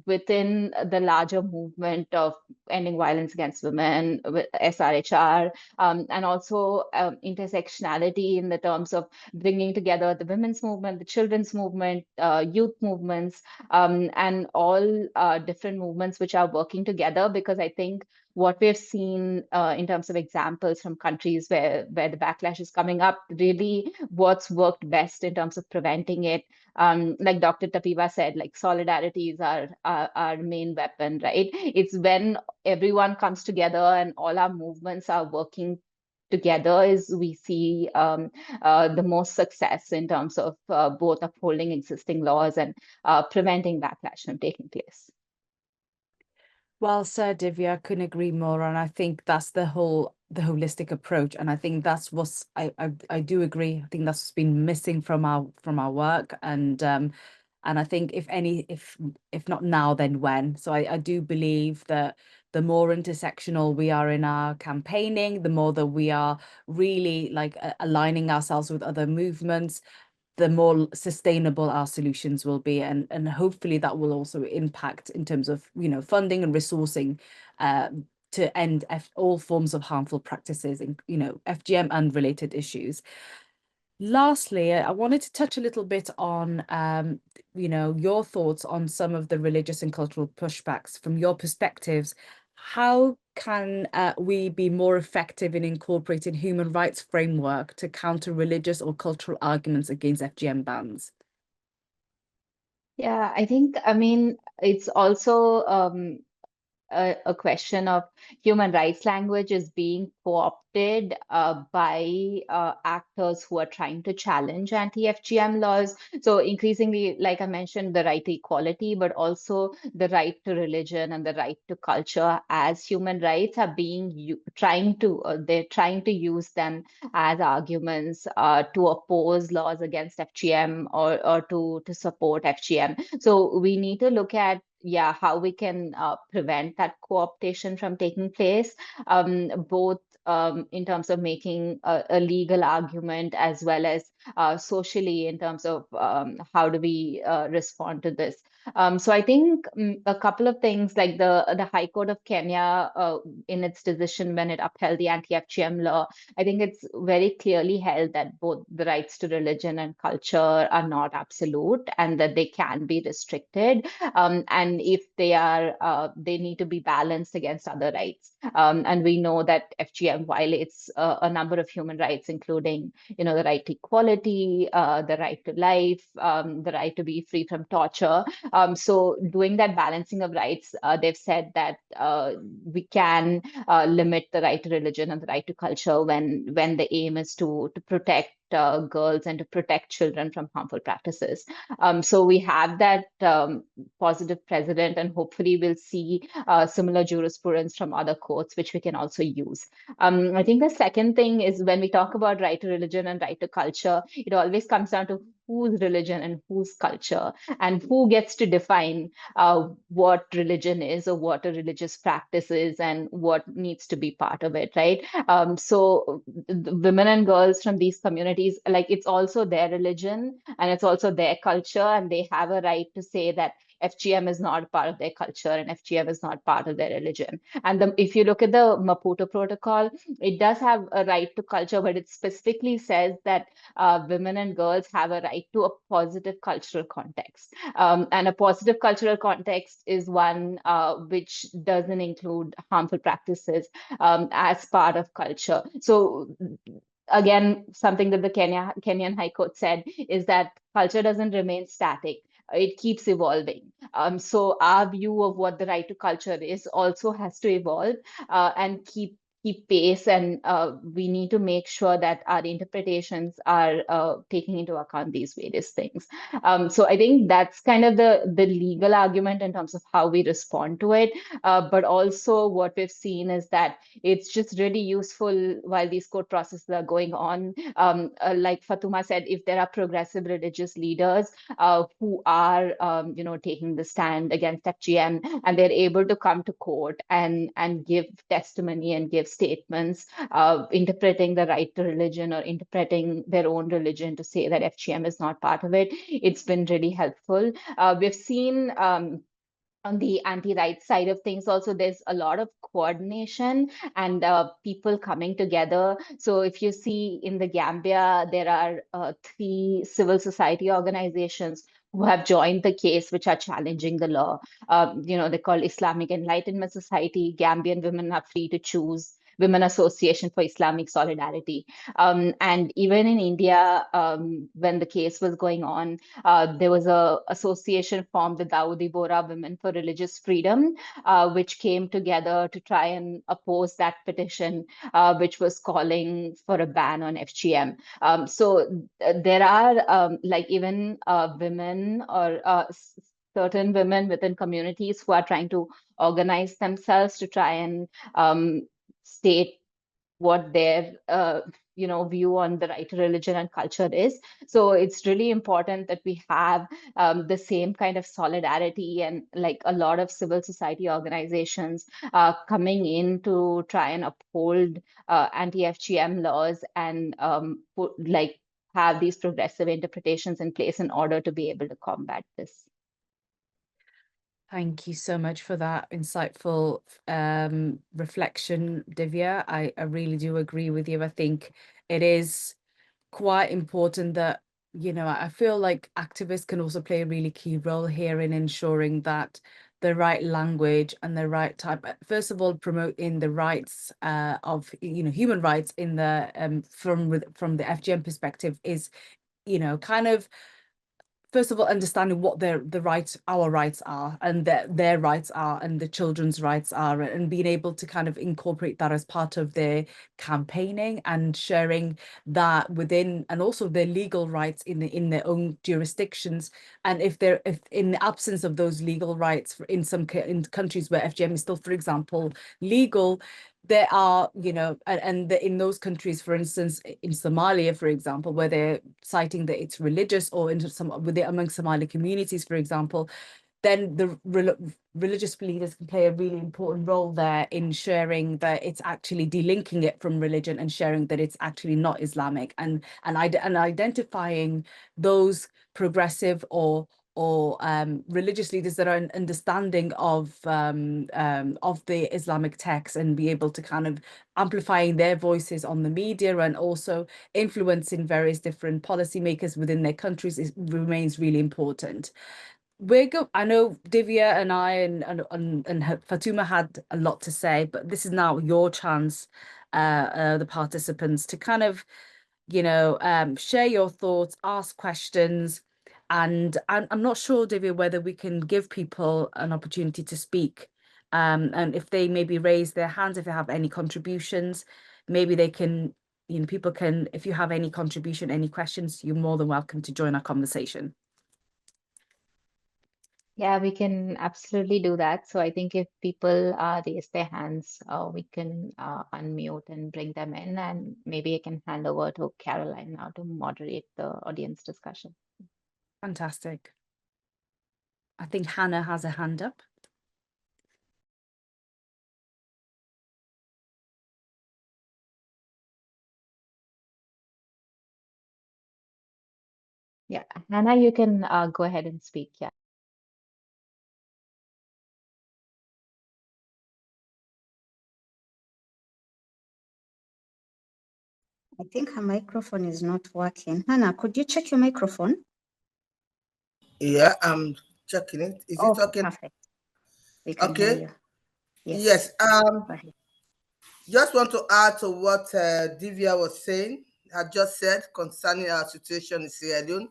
within the larger movement of ending violence against women with SRHR, and also intersectionality in the terms of bringing together the women's movement, the children's movement, youth movements, and all different movements which are working together. Because I think what we've seen in terms of examples from countries where the backlash is coming up, really what's worked best in terms of preventing it. Like Dr. Tapiva said, like solidarity is our main weapon, right? It's when everyone comes together and all our movements are working together is we see the most success in terms of both upholding existing laws and preventing backlash from taking place. Well said, Divya. I couldn't agree more. And I think that's the holistic approach. And I think that's what's I do agree. I think that's what's been missing from our work. And I think if not now, then when. So I do believe that the more intersectional we are in our campaigning, the more that we are really like aligning ourselves with other movements, the more sustainable our solutions will be, and hopefully that will also impact in terms of funding and resourcing to end all forms of harmful practices, in FGM and related issues. Lastly, I wanted to touch a little bit on your thoughts on some of the religious and cultural pushbacks from your perspectives. How can we be more effective in incorporating human rights framework to counter religious or cultural arguments against FGM bans? Yeah, I mean, it's also a question of human rights language is being co-opted by actors who are trying to challenge anti-FGM laws. So increasingly, like I mentioned, the right to equality, but also the right to religion and the right to culture as human rights are being they're trying to use them as arguments to oppose laws against FGM or to support FGM. So we need to look at how we can prevent that co-optation from taking place, both in terms of making a legal argument, as well as socially in terms of how do we respond to this. So I think a couple of things, like the High Court of Kenya, in its decision when it upheld the anti-FGM law, I think it's very clearly held that both the rights to religion and culture are not absolute, and that they can be restricted. And if they are, they need to be balanced against other rights. And we know that FGM violates a number of human rights, including, the right to equality, the right to life, the right to be free from torture. So doing that balancing of rights, they've said that we can limit the right to religion and the right to culture when the aim is to protect girls and to protect children from harmful practices. So we have that positive precedent, and hopefully we'll see similar jurisprudence from other courts, which we can also use. I think the second thing is, when we talk about right to religion and right to culture, it always comes down to whose religion and whose culture, and who gets to define what religion is, or what a religious practice is, and what needs to be part of it, right? So the women and girls from these communities, like, it's also their religion and it's also their culture, and they have a right to say that FGM is not part of their culture and FGM is not part of their religion. And if you look at the Maputo Protocol, it does have a right to culture, but it specifically says that women and girls have a right to a positive cultural context. And a positive cultural context is one which doesn't include harmful practices as part of culture. So again, something that the Kenyan High Court said is that culture doesn't remain static. It keeps evolving. So our view of what the right to culture is also has to evolve and keep pace, and we need to make sure that our interpretations are taking into account these various things. So I think that's kind of the legal argument in terms of how we respond to it. But also what we've seen is that it's just really useful while these court processes are going on. Like Fatuma said, if there are progressive religious leaders who are, taking the stand against FGM, and they're able to come to court and give testimony and give statements, interpreting the right to religion or interpreting their own religion to say that FGM is not part of it, it's been really helpful. We've seen on the anti-rights side of things also, there's a lot of coordination and people coming together. So if you see in the Gambia, there are 3 civil society organizations who have joined the case, which are challenging the law. They call Islamic Enlightenment Society, Gambian Women Are Free to Choose, Women Association for Islamic Solidarity. And even in India, when the case was going on, there was a association formed, the AWRA Women for Religious Freedom, which came together to try and oppose that petition, which was calling for a ban on FGM. So there are even women or certain women within communities who are trying to organize themselves to try and state what their view on the right to religion and culture is. So it's really important that we have the same kind of solidarity, and like a lot of civil society organizations coming in to try and uphold anti-FGM laws and have these progressive interpretations in place in order to be able to combat this. Thank you so much for that insightful reflection, Divya. I really do agree with you. I think it is quite important that, I feel like activists can also play a really key role here in ensuring that the right language and the right type, first of all, promoting the rights of, human rights in the from the FGM perspective is, kind of, first of all, understanding what our rights are, and their rights are, and the children's rights are, and being able to kind of incorporate that as part of their campaigning and sharing that within, and also their legal rights in their own jurisdictions. And if in the absence of those legal rights in countries where FGM is still, for example, legal, there are, and in those countries, for instance, in Somalia, for example, where they're citing that it's religious, or among Somali communities, for example, then the religious leaders can play a really important role there in sharing that it's actually delinking it from religion and sharing that it's actually not Islamic, and identifying those progressive or religious leaders that are understanding of the Islamic text, and be able to kind of amplifying their voices on the media and also influencing various different policymakers within their countries remains really important. I know Divya and I and Fatuma had a lot to say, but this is now your chance, the participants, to kind of, share your thoughts, ask questions. And I'm not sure, Divya, whether we can give people an opportunity to speak. And if they maybe raise their hands, if they have any contributions, maybe they can, people can, if you have any contribution, any questions, you're more than welcome to join our conversation. Yeah, we can absolutely do that. So I think if people raise their hands, we can unmute and bring them in, and maybe I can hand over to Caroline now to moderate the audience discussion. Fantastic. I think Hannah has a hand up. Yeah, Hannah, you can go ahead and speak. Yeah. I think her microphone is not working. Hannah, could you check your microphone? Yeah, I'm checking it. Is it okay? Perfect. We can hear you. Yes. Just want to add to what Divya was saying. I just said concerning our situation in Sierra Leone,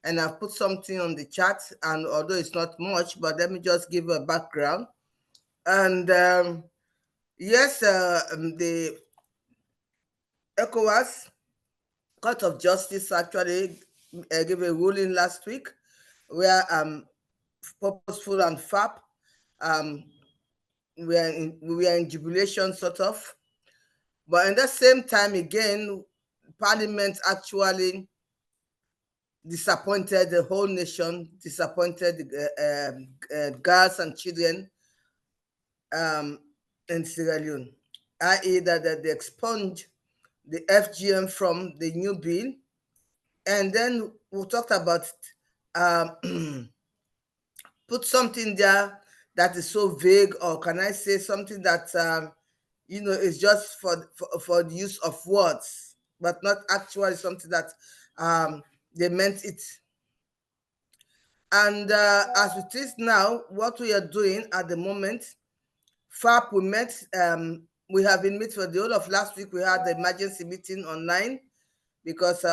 and I've put something on the chat. And although it's not much, but let me just give a background. And yes, the ECOWAS Court of Justice actually gave a ruling last week where Purposeful and FAP we are in jubilation, sort of. But at the same time, again, Parliament actually disappointed the whole nation, disappointed girls and children in Sierra Leone, i.e. that they expunged the FGM from the new bill. And then we talked about put something there that is so vague, or can I say something that is just for the use of words, but not actually something that they meant it. And as it is now, what we are doing at the moment, FAP, we met, we have been meeting for the whole of last week. We had the emergency meeting online because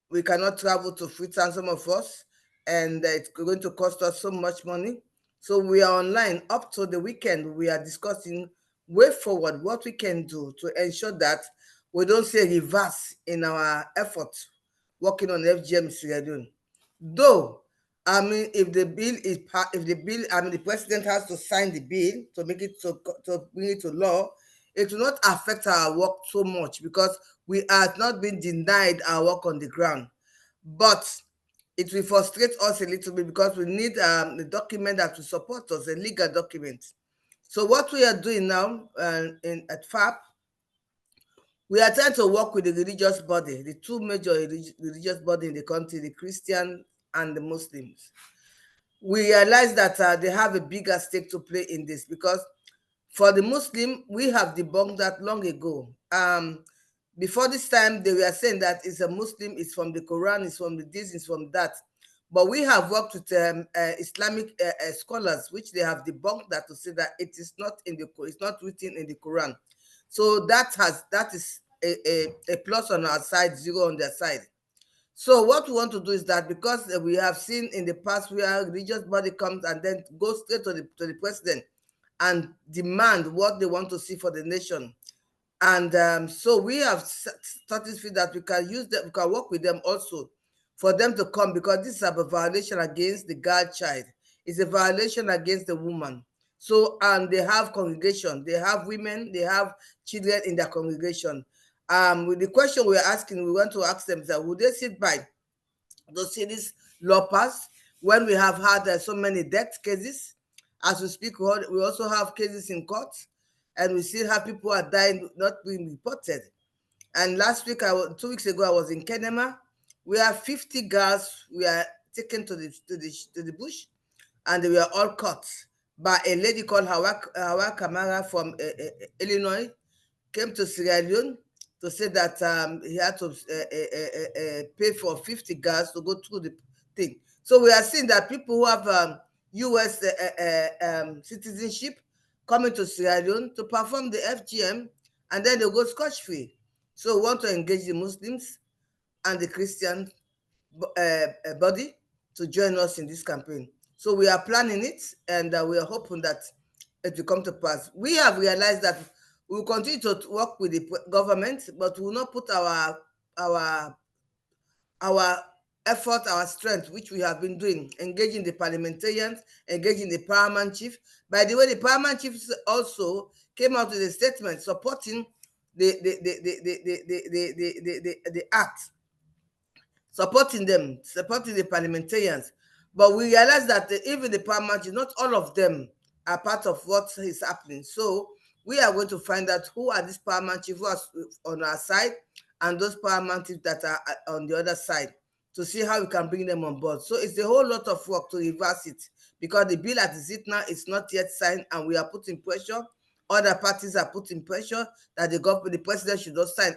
we cannot travel to Freetown, some of us, and it's going to cost us so much money. So we are online up to the weekend. We are discussing way forward what we can do to ensure that we don't see a reverse in our efforts working on FGM Sierra Leone. Though, I mean, if the president has to sign the bill to make it to bring it to law, it will not affect our work so much because we have not been denied our work on the ground. But it will frustrate us a little bit because we need a document that will support us, a legal document. So what we are doing now at FAP, we are trying to work with the religious body, the two major religious bodies in the country, the Christian and the Muslims. We realize that they have a bigger stake to play in this because for the Muslim, we have debunked that long ago. Before this time, they were saying that it's a Muslim, it's from the Quran, it's from this, it's from that. But we have worked with Islamic scholars, which they have debunked that to say that it is not it's not written in the Quran. So that is a plus on our side, zero on their side. So what we want to do is that because we have seen in the past where a religious body comes and then goes straight to the president and demand what they want to see for the nation. And so we have started to feel that we can use them, we can work with them also for them to come, because this is a violation against the girl child. It's a violation against the woman. So, and they have congregation, they have women, they have children in their congregation. With the question we're asking, we want to ask them that would they sit by to see this law pass? when we have had so many death cases. As we speak, we also have cases in court, and we still have people who are dying, not being reported. And last week, 2 weeks ago, I was in Kenema. We have 50 girls we are taken to the bush, and they were all caught by a lady called Hawa Kamara from Illinois. Came to Sierra Leone to say that he had to pay for 50 girls to go through the thing. So we are seeing that people who have U.S. citizenship coming to Sierra Leone to perform the FGM, and then they go scotch-free. So we want to engage the Muslims and the Christian body to join us in this campaign. So we are planning it, and we are hoping that it will come to pass. We have realized that we will continue to work with the government, but we will not put our effort, our strength, which we have been doing, engaging the parliamentarians, engaging the paramount chief. By the way, the paramount chief also came out with a statement supporting the act, supporting the parliamentarians. But we realize that even the paramount chief, not all of them are part of what is happening. So we are going to find out who are these paramount chiefs who are on our side and those paramount chiefs that are on the other side, to see how we can bring them on board. So it's a whole lot of work to reverse it, because the bill as it is now is not yet signed, and we are putting pressure. Other parties are putting pressure that the president should not sign,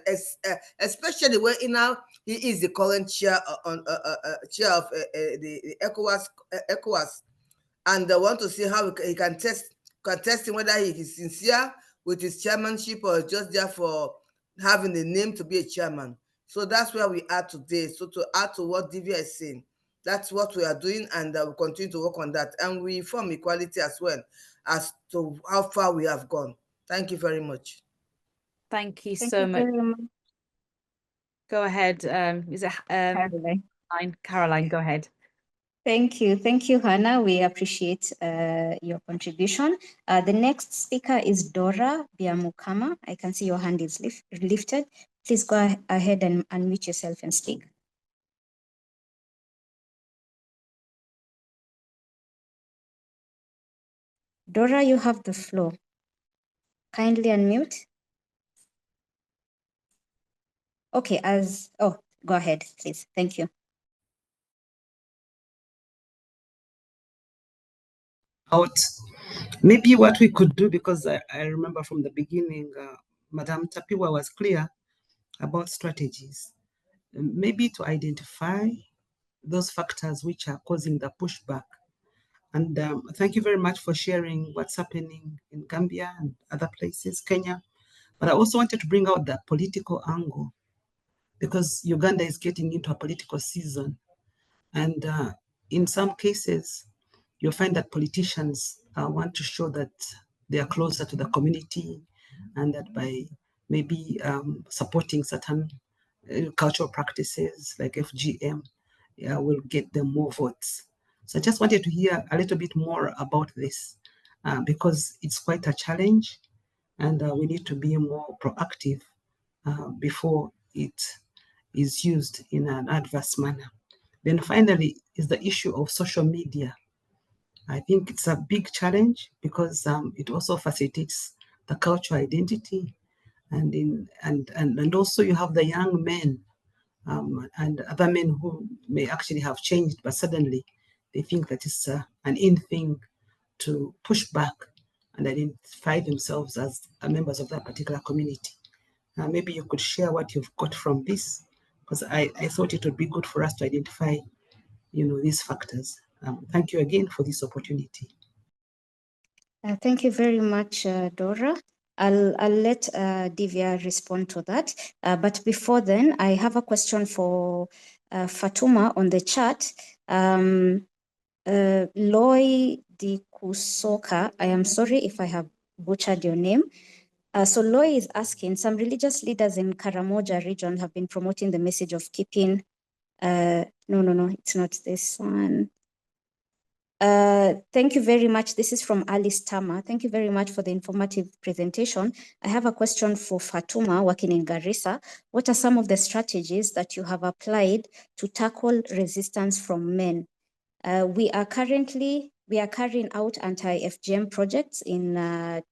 especially when now he is the current chair chair of the ECOWAS, and they want to see how he can test him, whether he is sincere with his chairmanship or just there for having the name to be a chairman. So that's where we are today. So to add to what Divya is saying, that's what we are doing, and we'll continue to work on that. And we form equality as well as to how far we have gone. Thank you very much. Thank you so much. Go ahead. Is it Caroline, go ahead. Thank you, Hannah. We appreciate your contribution. The next speaker is Dora Biamukama. I can see your hand is lifted. Please go ahead and unmute yourself and speak. Dora, you have the floor. Kindly unmute. Okay, go ahead, please. Thank you. Maybe what we could do, because I remember from the beginning, Madam Tapiwa was clear about strategies, maybe to identify those factors which are causing the pushback. And thank you very much for sharing what's happening in Gambia and other places, Kenya. But I also wanted to bring out the political angle, because Uganda is getting into a political season. And in some cases, you'll find that politicians want to show that they are closer to the community, and that by maybe supporting certain cultural practices like FGM will get them more votes. So I just wanted to hear a little bit more about this, because it's quite a challenge, and we need to be more proactive before it is used in an adverse manner. Then finally is the issue of social media. I think it's a big challenge, because it also facilitates the cultural identity, and also you have the young men and other men who may actually have changed, but suddenly they think that it's an in thing to push back and identify themselves as members of that particular community. Maybe you could share what you've got from this, because I thought it would be good for us to identify, these factors. Thank you again for this opportunity. Thank you very much, Dora. I'll let Divya respond to that. But before then, I have a question for Fatuma on the chat. Loy Di Kusoka, I am sorry if I have butchered your name. So Loy is asking, some religious leaders in Karamoja region have been promoting the message of keeping, no, it's not this one. Thank you very much. This is from Alice Tama. Thank you very much for the informative presentation. I have a question for Fatuma, working in Garissa. What are some of the strategies that you have applied to tackle resistance from men? We are carrying out anti-FGM projects in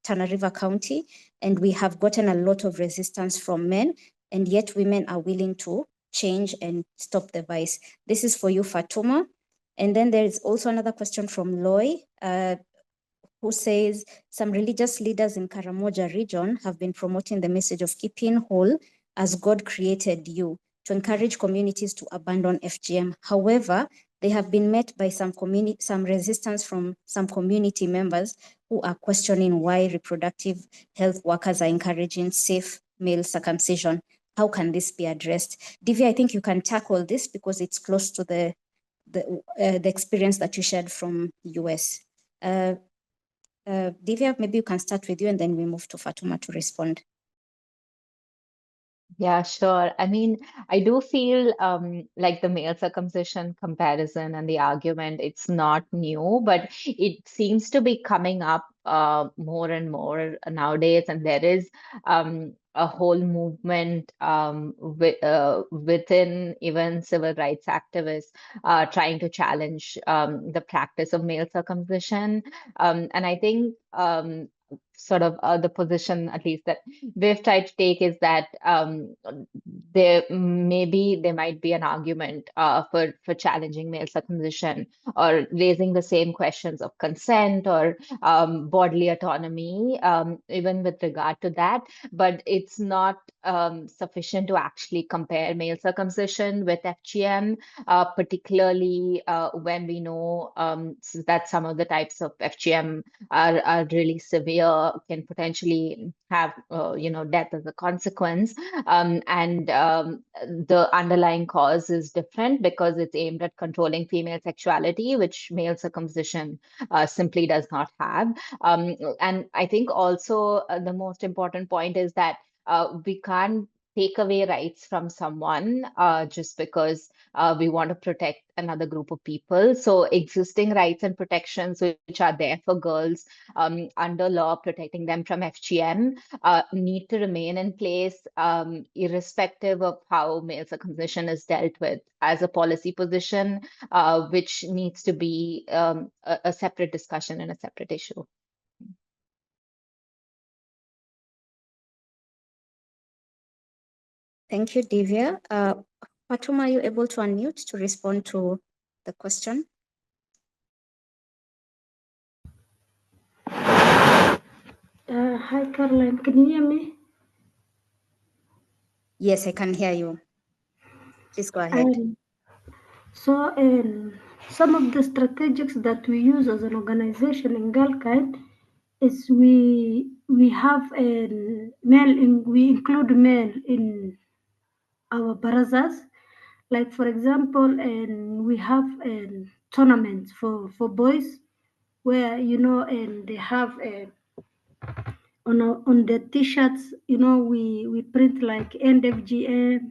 Tana River County, and we have gotten a lot of resistance from men, and yet women are willing to change and stop the vice. This is for you, Fatuma. And then there is also another question from Loy, who says, some religious leaders in Karamoja region have been promoting the message of keeping whole as God created you, to encourage communities to abandon FGM. However, they have been met by some resistance from some community members who are questioning why reproductive health workers are encouraging safe male circumcision. How can this be addressed? Divya, I think you can tackle this because it's close to the experience that you shared from US. Divya, maybe you can start with you and then we move to Fatuma to respond. Yeah, sure. I mean, I do feel like the male circumcision comparison and the argument, it's not new, but it seems to be coming up more and more nowadays. And there is a whole movement within even civil rights activists trying to challenge the practice of male circumcision. And I think sort of the position, at least that we've tried to take, is that there might be an argument for challenging male circumcision or raising the same questions of consent or bodily autonomy, even with regard to that. But it's not sufficient to actually compare male circumcision with FGM, particularly when we know that some of the types of FGM are really severe, can potentially have death as a consequence, and the underlying cause is different because it's aimed at controlling female sexuality, which male circumcision simply does not have. And I think also the most important point is that we can't take away rights from someone just because we want to protect another group of people. So existing rights and protections which are there for girls under law protecting them from FGM need to remain in place irrespective of how male circumcision is dealt with as a policy position, which needs to be a separate discussion and a separate issue. Thank you, Divya. Fatuma, are you able to unmute to respond to the question? Hi, Caroline. Can you hear me? Yes, I can hear you. Please go ahead. So, some of the strategies that we use as an organization in Girl Guide is we have a we include male in our barazas. Like for example, and we have tournaments for boys where and they have on the t-shirts, we print like end FGM,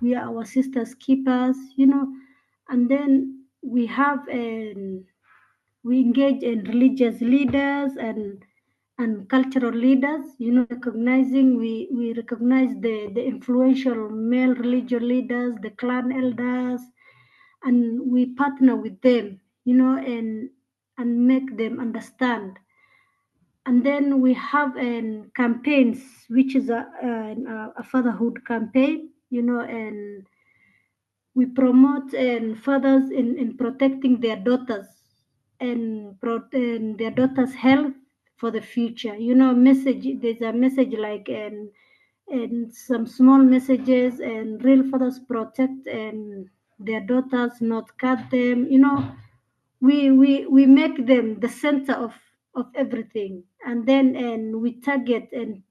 we are our sisters keepers, and then we have we engage in religious leaders and cultural leaders, recognizing we recognize the influential male religious leaders, the clan elders, and we partner with them, and make them understand. And then we have campaigns, which is a fatherhood campaign, and we promote fathers in protecting their daughters and their daughters' health for the future. Message, there's a message like and some small messages, and real fathers protect and their daughters, not cut them. We make them the center of everything, and then we target and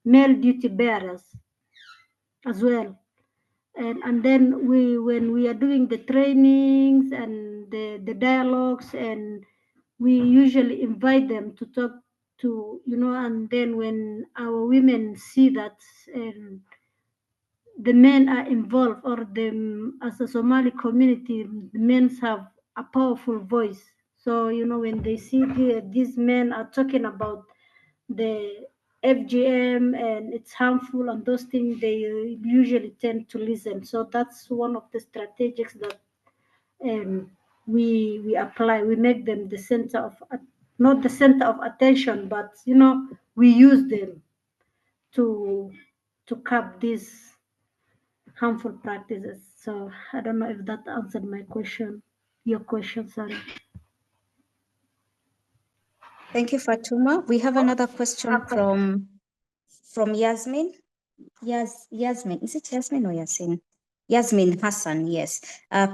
male duty bearers as well. And then when we are doing the trainings and the dialogues, and we usually invite them to talk to, and then when our women see that the men are involved, or as a Somali community, the men have a powerful voice. So, when they see these men are talking about the FGM and it's harmful and those things, they usually tend to listen. So that's one of the strategies that we apply, we make them the center of, not the center of attention, but we use them to curb these harmful practices. So I don't know if that answered my question, your question, sorry. Thank you, Fatuma. We have another question from Yasmin. Yasmin, is it Yasmin or Yasin? Yasmin Hassan, yes.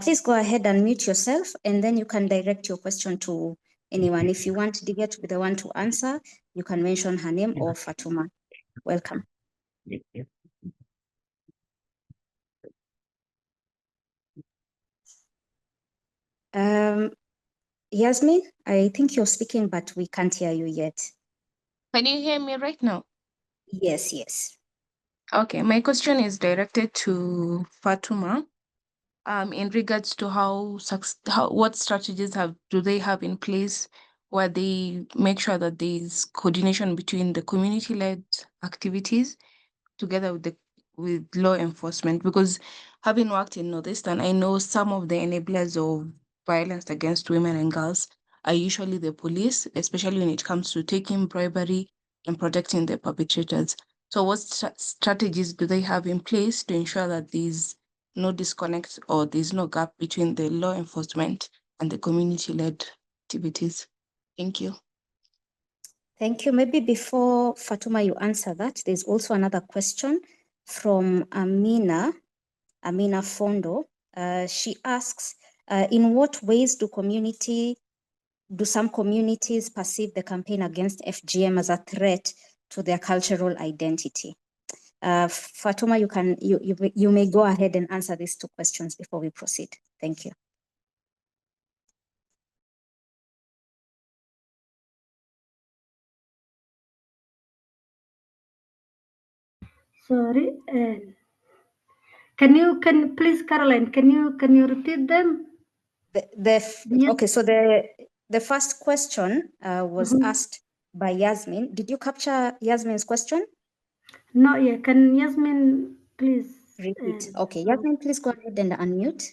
Please go ahead and mute yourself, and then you can direct your question to anyone. If you want Divya to be the one to answer, you can mention her name or Fatuma. Welcome. Yasmin, I think you're speaking, but we can't hear you yet. Can you hear me right now? Yes, yes. Okay, my question is directed to Fatuma. In regards to what strategies do they have in place where they make sure that there's coordination between the community-led activities together with law enforcement? Because having worked in Northeastern, I know some of the enablers of violence against women and girls are usually the police, especially when it comes to taking bribery and protecting the perpetrators. So what strategies do they have in place to ensure that there's no disconnect or there's no gap between the law enforcement and the community-led activities? Thank you. Thank you. Maybe before Fatuma, you answer that, there's also another question from Amina Fondo. She asks, in what ways do some communities perceive the campaign against FGM as a threat to their cultural identity? Fatuma, you may go ahead and answer these two questions before we proceed. Thank you. Sorry, can please, Caroline, can you repeat them? Okay, so the first question was asked by Yasmin. Did you capture Yasmin's question? No, yeah. Can Yasmin please repeat? Okay, Yasmin, please go ahead and unmute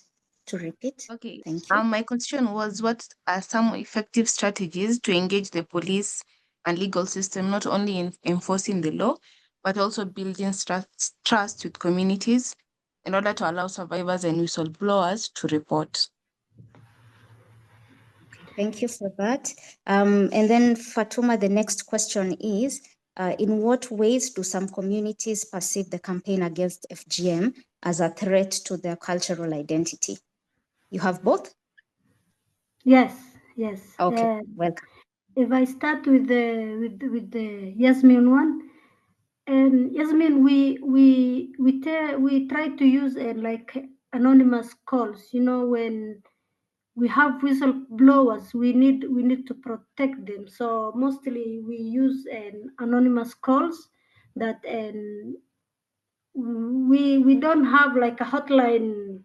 to repeat. Okay. Thank you. My question was, what are some effective strategies to engage the police and legal system, not only in enforcing the law, but also building trust with communities in order to allow survivors and whistleblowers to report? Thank you for that. And then Fatuma, the next question is, in what ways do some communities perceive the campaign against FGM as a threat to their cultural identity? You have both? Yes, yes. Okay, welcome. If I start with the Yasmin one, and Yasmin, we try to use like anonymous calls. When we have whistleblowers, we need to protect them. So mostly we use anonymous calls that, and we don't have like a hotline,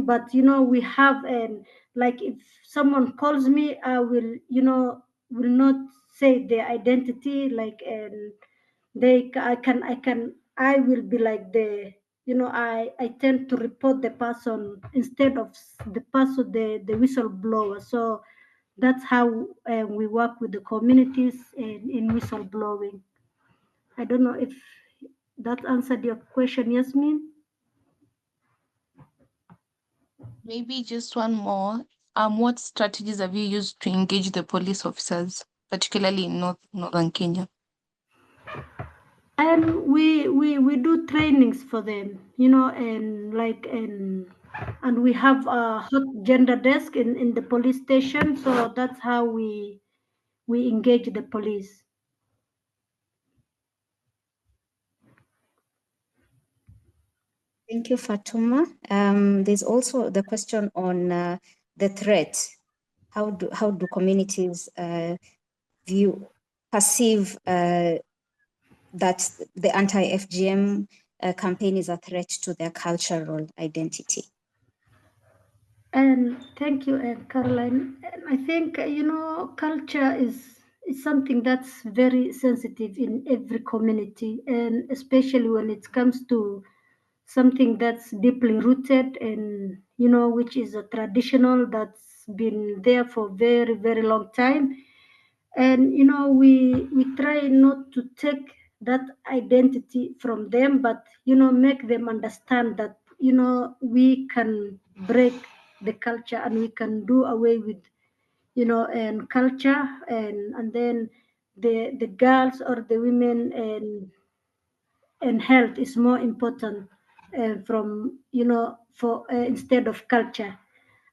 but we have, and like if someone calls me, I will will not say their identity, like, and I will be like I tend to report the person instead of the person, the whistleblower. So that's how we work with the communities in whistleblowing. I don't know if that answered your question, Yasmin. Maybe just one more. What strategies have you used to engage the police officers, particularly in northern Kenya? And we do trainings for them, and like, and we have a hot gender desk in the police station. So that's how we engage the police. Thank you, Fatuma. There's also the question on the threat. How do communities perceive that the anti-FGM campaign is a threat to their cultural identity? And thank you, Caroline. And I think culture is something that's very sensitive in every community, and especially when it comes to something that's deeply rooted and, you know, which is a traditional that's been there for very, very long time. And, you know, we try not to take that identity from them, but, you know, make them understand that, you know, we can break the culture and we can do away with, you know, and culture, and then the girls or the women and health is more important from, you know, for instead of culture.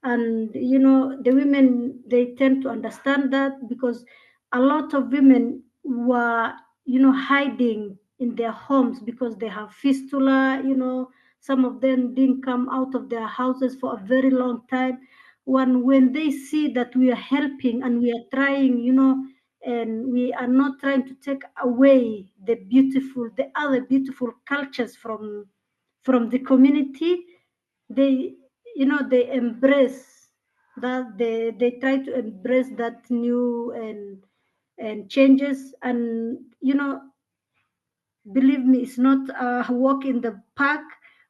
And, you know, the women, they tend to understand that, because a lot of women were, you know, hiding in their homes because they have fistula, you know. Some of them didn't come out of their houses for a very long time. When they see that we are helping and we are trying, you know, and we are not trying to take away the other beautiful cultures from the community, they, you know, they embrace that, they try to embrace that new and changes. And, you know, believe me, it's not a walk in the park,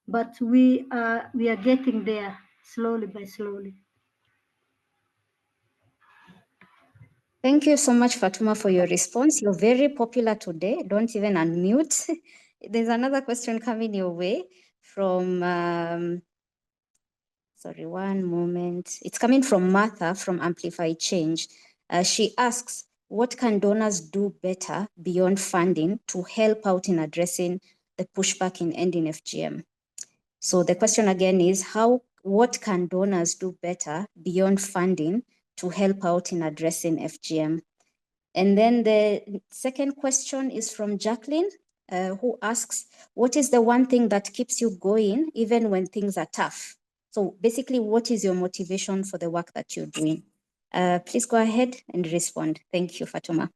but we are getting there slowly by slowly. Thank you so much, Fatuma, for your response. You're very popular today. Don't even unmute. There's another question coming your way from, sorry, one moment. It's coming from Martha from Amplify Change. She asks, what can donors do better beyond funding to help out in addressing the pushback in ending FGM? So the question again is, what can donors do better beyond funding to help out in addressing FGM? And then the second question is from Jacqueline, who asks, what is the one thing that keeps you going even when things are tough? So basically, what is your motivation for the work that you're doing? Please go ahead and respond. Thank you, Fatuma.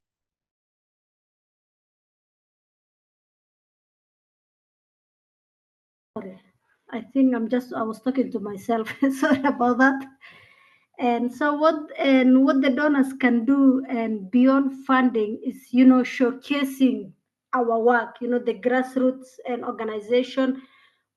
Sorry, I think I was talking to myself. Sorry about that. And so what the donors can do and beyond funding is, you know, showcasing our work, you know, the grassroots and organization.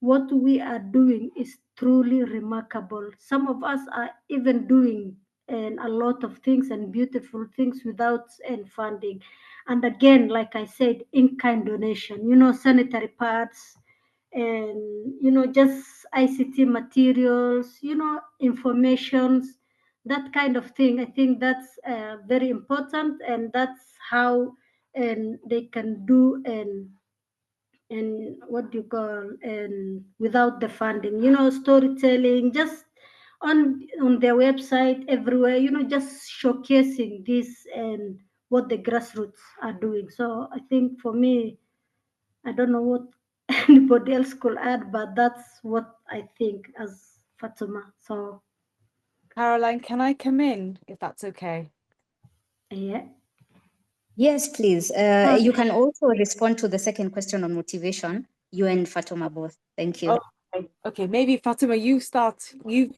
What we are doing is truly remarkable. Some of us are even doing and a lot of things and beautiful things without any funding. And again, like I said, in-kind donation, you know, sanitary pads, and, you know, just ICT materials, you know, informations, that kind of thing. I think that's very important, and that's how and they can do and what do you call, and without the funding, you know, storytelling, just on their website, everywhere, you know, just showcasing this and what the grassroots are doing. So I think for me, I don't know what anybody else could add, but that's what I think as Fatuma. So Caroline, can I come in if that's okay? yeah. Yes, please. You can also respond to the second question on motivation, you and Fatuma both. Thank you. Okay, maybe Fatima, you start. Okay.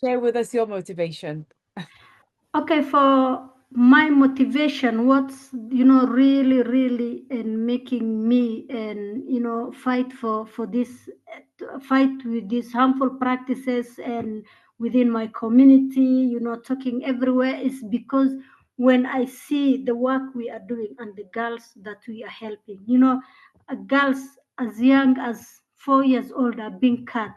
Share with us your motivation. Okay, for my motivation, what's, you know, really, really and making me and, you know, fight this, fight with these harmful practices and within my community, you know, talking everywhere, is because when I see the work we are doing and the girls that we are helping, you know, girls as young as 4 years old are being cut,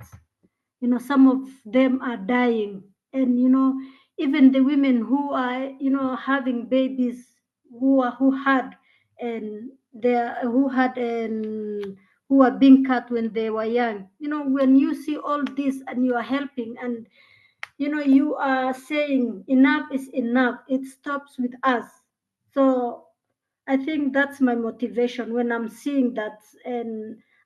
you know, some of them are dying. And, you know, even the women who are, you know, having babies, who had and they who had and who are being cut when they were young, you know, when you see all this and you are helping, and, you know, you are saying enough is enough, it stops with us. So I think that's my motivation when I'm seeing that.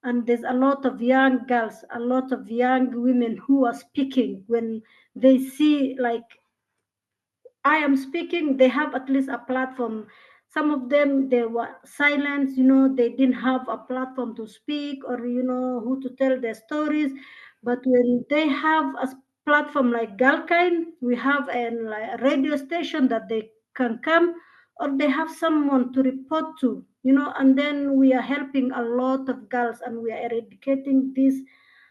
And there's a lot of young girls, a lot of young women who are speaking. When they see, like, I am speaking, they have at least a platform. Some of them, they were silent, you know, they didn't have a platform to speak, or, you know, who to tell their stories. But when they have a platform like Galkind, we have like a radio station that they can come, or they have someone to report to, you know, and then we are helping a lot of girls and we are eradicating these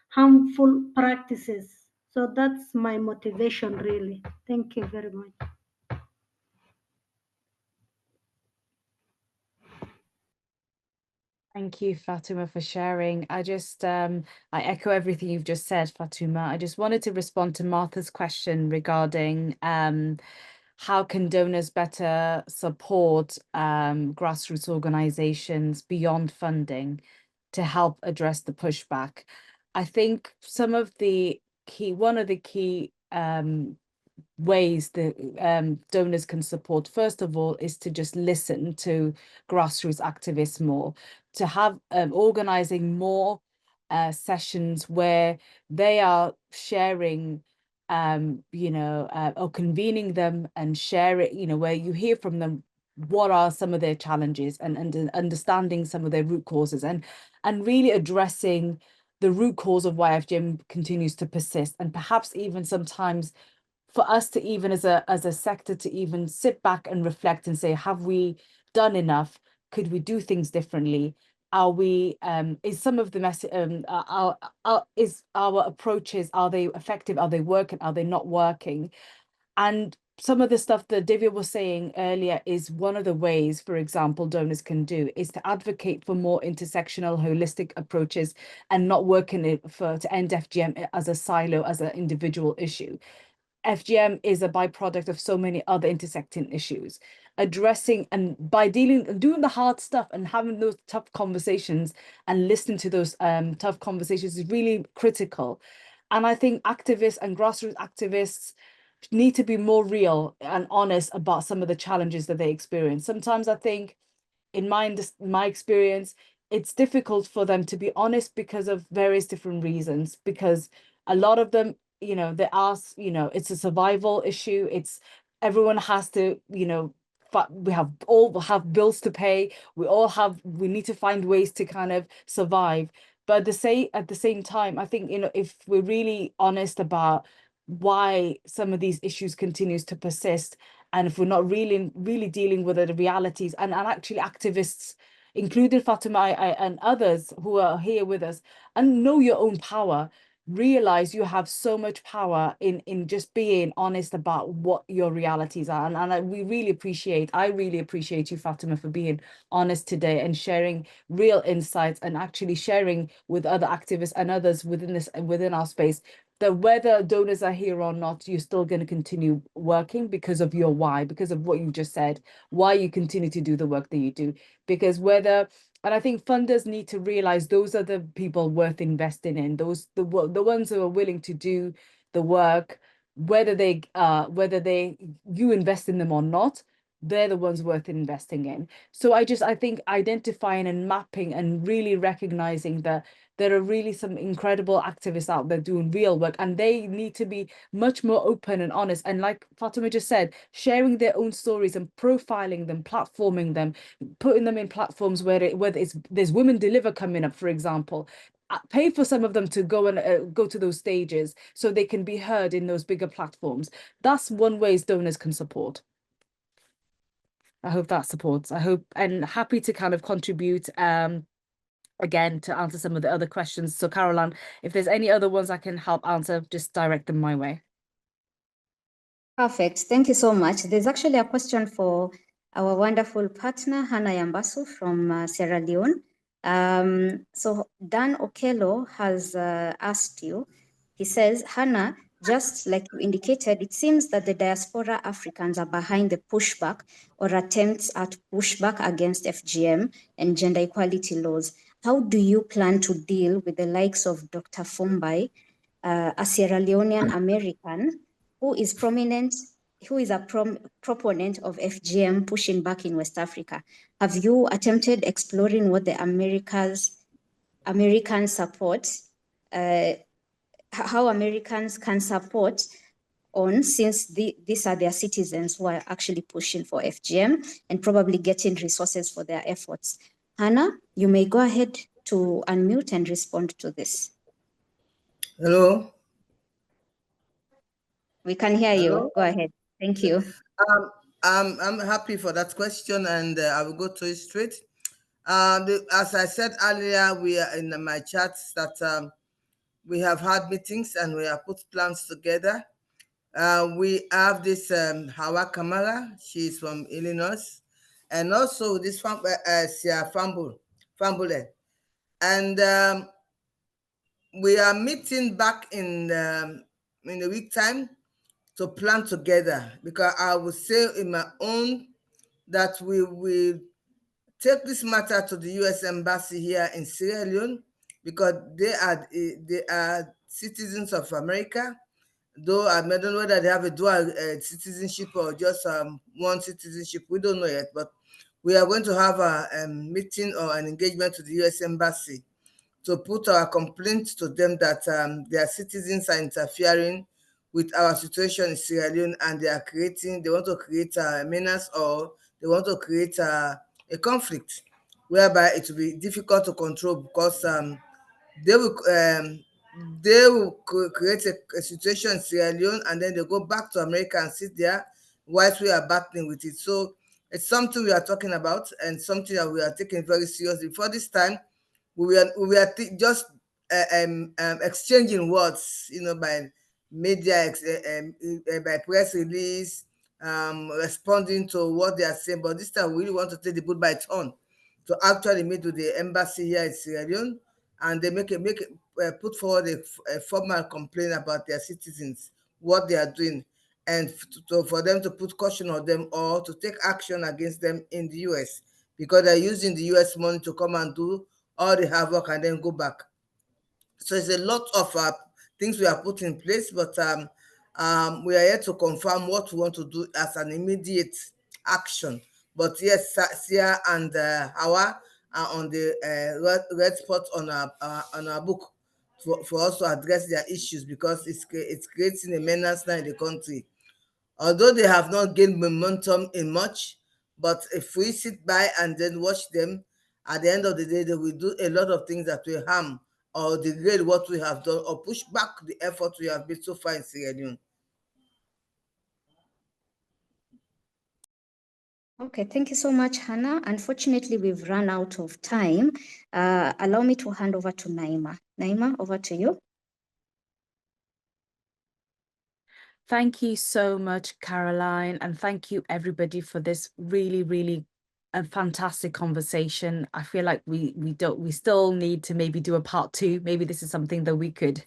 harmful practices. So that's my motivation, really. Thank you very much. Thank you, Fatuma, for sharing. I echo everything you've just said, Fatuma. I just wanted to respond to Martha's question regarding how can donors better support grassroots organizations beyond funding to help address the pushback. I think one of the key ways that donors can support, first of all, is to just listen to grassroots activists more, to have organizing more sessions where they are sharing or convening them and share it, where you hear from them what are some of their challenges and understanding some of their root causes and really addressing the root cause of why FGM continues to persist, and perhaps even sometimes for us to even as a sector to even sit back and reflect and say, have we done enough? Could we do things differently? Are we is some of the message is our approaches, are they effective? Are they working? Are they not working? And some of the stuff that Divya was saying earlier is one of the ways, for example, donors can do is to advocate for more intersectional, holistic approaches and not working to end FGM as a silo, as an individual issue. FGM is a byproduct of so many other intersecting issues. Addressing and by doing the hard stuff and having those tough conversations and listening to those tough conversations is really critical. And I think activists and grassroots activists need to be more real and honest about some of the challenges that they experience. Sometimes I think in my experience, it's difficult for them to be honest because of various different reasons, because a lot of them, they ask, it's a survival issue. It's everyone has to, we all have bills to pay. We need to find ways to kind of survive. But at the same time, I think, if we're really honest about why some of these issues continues to persist, and if we're not really dealing with the realities and actually activists, including Fatima and others who are here with us, and know your own power, realize you have so much power in just being honest about what your realities are. And I really appreciate you, Fatima, for being honest today and sharing real insights and actually sharing with other activists and others within our space that whether donors are here or not, you're still going to continue working because of your why, because of what you just said, why you continue to do the work that you do. Because and I think funders need to realize those are the people worth investing in, the ones who are willing to do the work, whether you invest in them or not, they're the ones worth investing in. So I think identifying and mapping and really recognizing that there are really some incredible activists out there doing real work, and they need to be much more open and honest. And like Fatima just said, sharing their own stories and profiling them, platforming them, putting them in platforms whether there's Women Deliver coming up, for example. Pay for some of them to go and go to those stages so they can be heard in those bigger platforms. That's one way donors can support. I hope that supports. I hope, and happy to kind of contribute again to answer some of the other questions. So Caroline, if there's any other ones I can help answer, just direct them my way. Perfect. Thank you so much. There's actually a question for our wonderful partner, Hannah Yambasu from Sierra Leone. So Dan Okello has asked you, he says, Hannah, just like you indicated, it seems that the diaspora Africans are behind the pushback or attempts at pushback against FGM and gender equality laws. How do you plan to deal with the likes of Dr. Fumbai, a Sierra Leonean American who is a proponent of FGM pushing back in West Africa? Have you attempted exploring what the American support, how Americans can support on, since these are their citizens who are actually pushing for FGM and probably getting resources for their efforts? Hannah, you may go ahead to unmute and respond to this. Hello? We can hear Hello? you. Go ahead. Thank you. I'm happy for that question, and I will go to it straight. As I said earlier, we are in my chats that we have had meetings and we have put plans together. We have this Hawa Kamara, she's from Illinois, and also this Sia Fambule. And we are meeting back in a week time to plan together, because I would say in my own that we will take this matter to the U.S. Embassy here in Sierra Leone, because they are citizens of America. Though I don't know whether they have a dual citizenship or just one citizenship, we don't know yet. But we are going to have a meeting or an engagement to the U.S. Embassy to put our complaint to them that their citizens are interfering with our situation in Sierra Leone, and they want to create a menace, or they want to create a conflict whereby it will be difficult to control, because they will create a situation in Sierra Leone, and then they go back to America and sit there whilst we are battling with it. So it's something we are talking about, and something that we are taking very seriously. For this time, we were just exchanging words, by media, by press release, responding to what they are saying. But this time, we really want to take the bull by turn to actually meet with the embassy here in Sierra Leone, and they put forward a formal complaint about their citizens, what they are doing, and for them to put caution on them, or to take action against them in the US, because they're using the US money to come and do all the hard work and then go back. So it's a lot of things we have put in place, but we are here to confirm what we want to do as an immediate action. But yes, Sia and Hawa are on the red spot on our book for us to address their issues, because it's creating a menace now in the country. Although they have not gained momentum in much, but if we sit by and then watch them, at the end of the day, they will do a lot of things that will harm or degrade what we have done, or push back the effort we have made so far in Sierra Leone. Okay, thank you so much, Hannah. Unfortunately, we've run out of time. Allow me to hand over to Naima. Naima, over to you. Thank you so much, Caroline, and thank you everybody for this really, really a fantastic conversation. I feel like we still need to maybe do a part 2. Maybe this is something that we could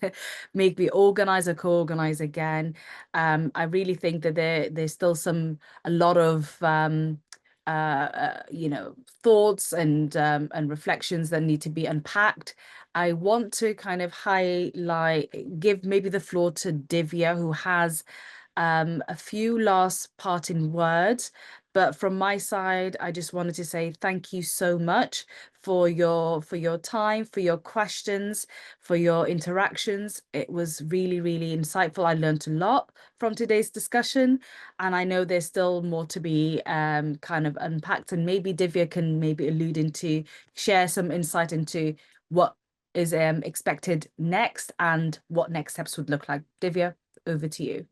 maybe organize or co-organize again. I really think that there's still a lot of thoughts and reflections that need to be unpacked. I want to kind of give maybe the floor to Divya, who has a few last parting words. But from my side, I just wanted to say thank you so much for your time, for your questions, for your interactions. It was really, really insightful. I learned a lot from today's discussion, and I know there's still more to be kind of unpacked, and maybe Divya can maybe share some insight into what is expected next and what next steps would look like. Divya, over to you.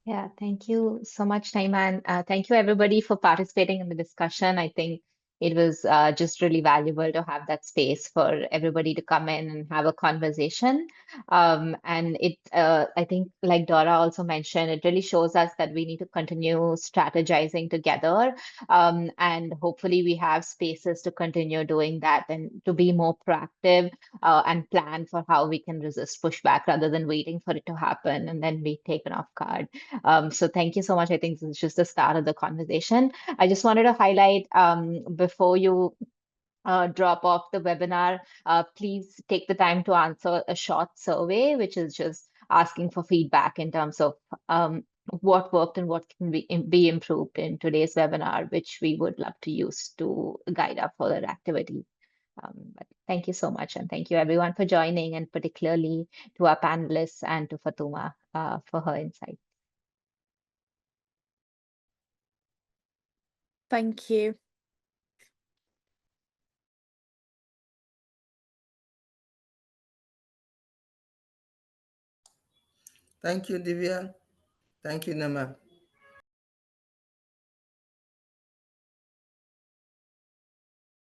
Yeah, thank you so much, Naima, and thank you everybody for participating in the discussion. I think it was just really valuable to have that space for everybody to come in and have a conversation. And I think, like Dora also mentioned, it really shows us that we need to continue strategizing together. And hopefully we have spaces to continue doing that and to be more proactive and plan for how we can resist pushback rather than waiting for it to happen and then be taken off guard. So thank you so much. I think this is just the start of the conversation. I just wanted to highlight before you drop off the webinar, please take the time to answer a short survey, which is just asking for feedback in terms of what worked and what can be improved in today's webinar, which we would love to use to guide our further activity. But thank you so much, and thank you everyone for joining, and particularly to our panelists and to Fatuma for her insight. Thank you. Thank you, Divya. Thank you, Nama.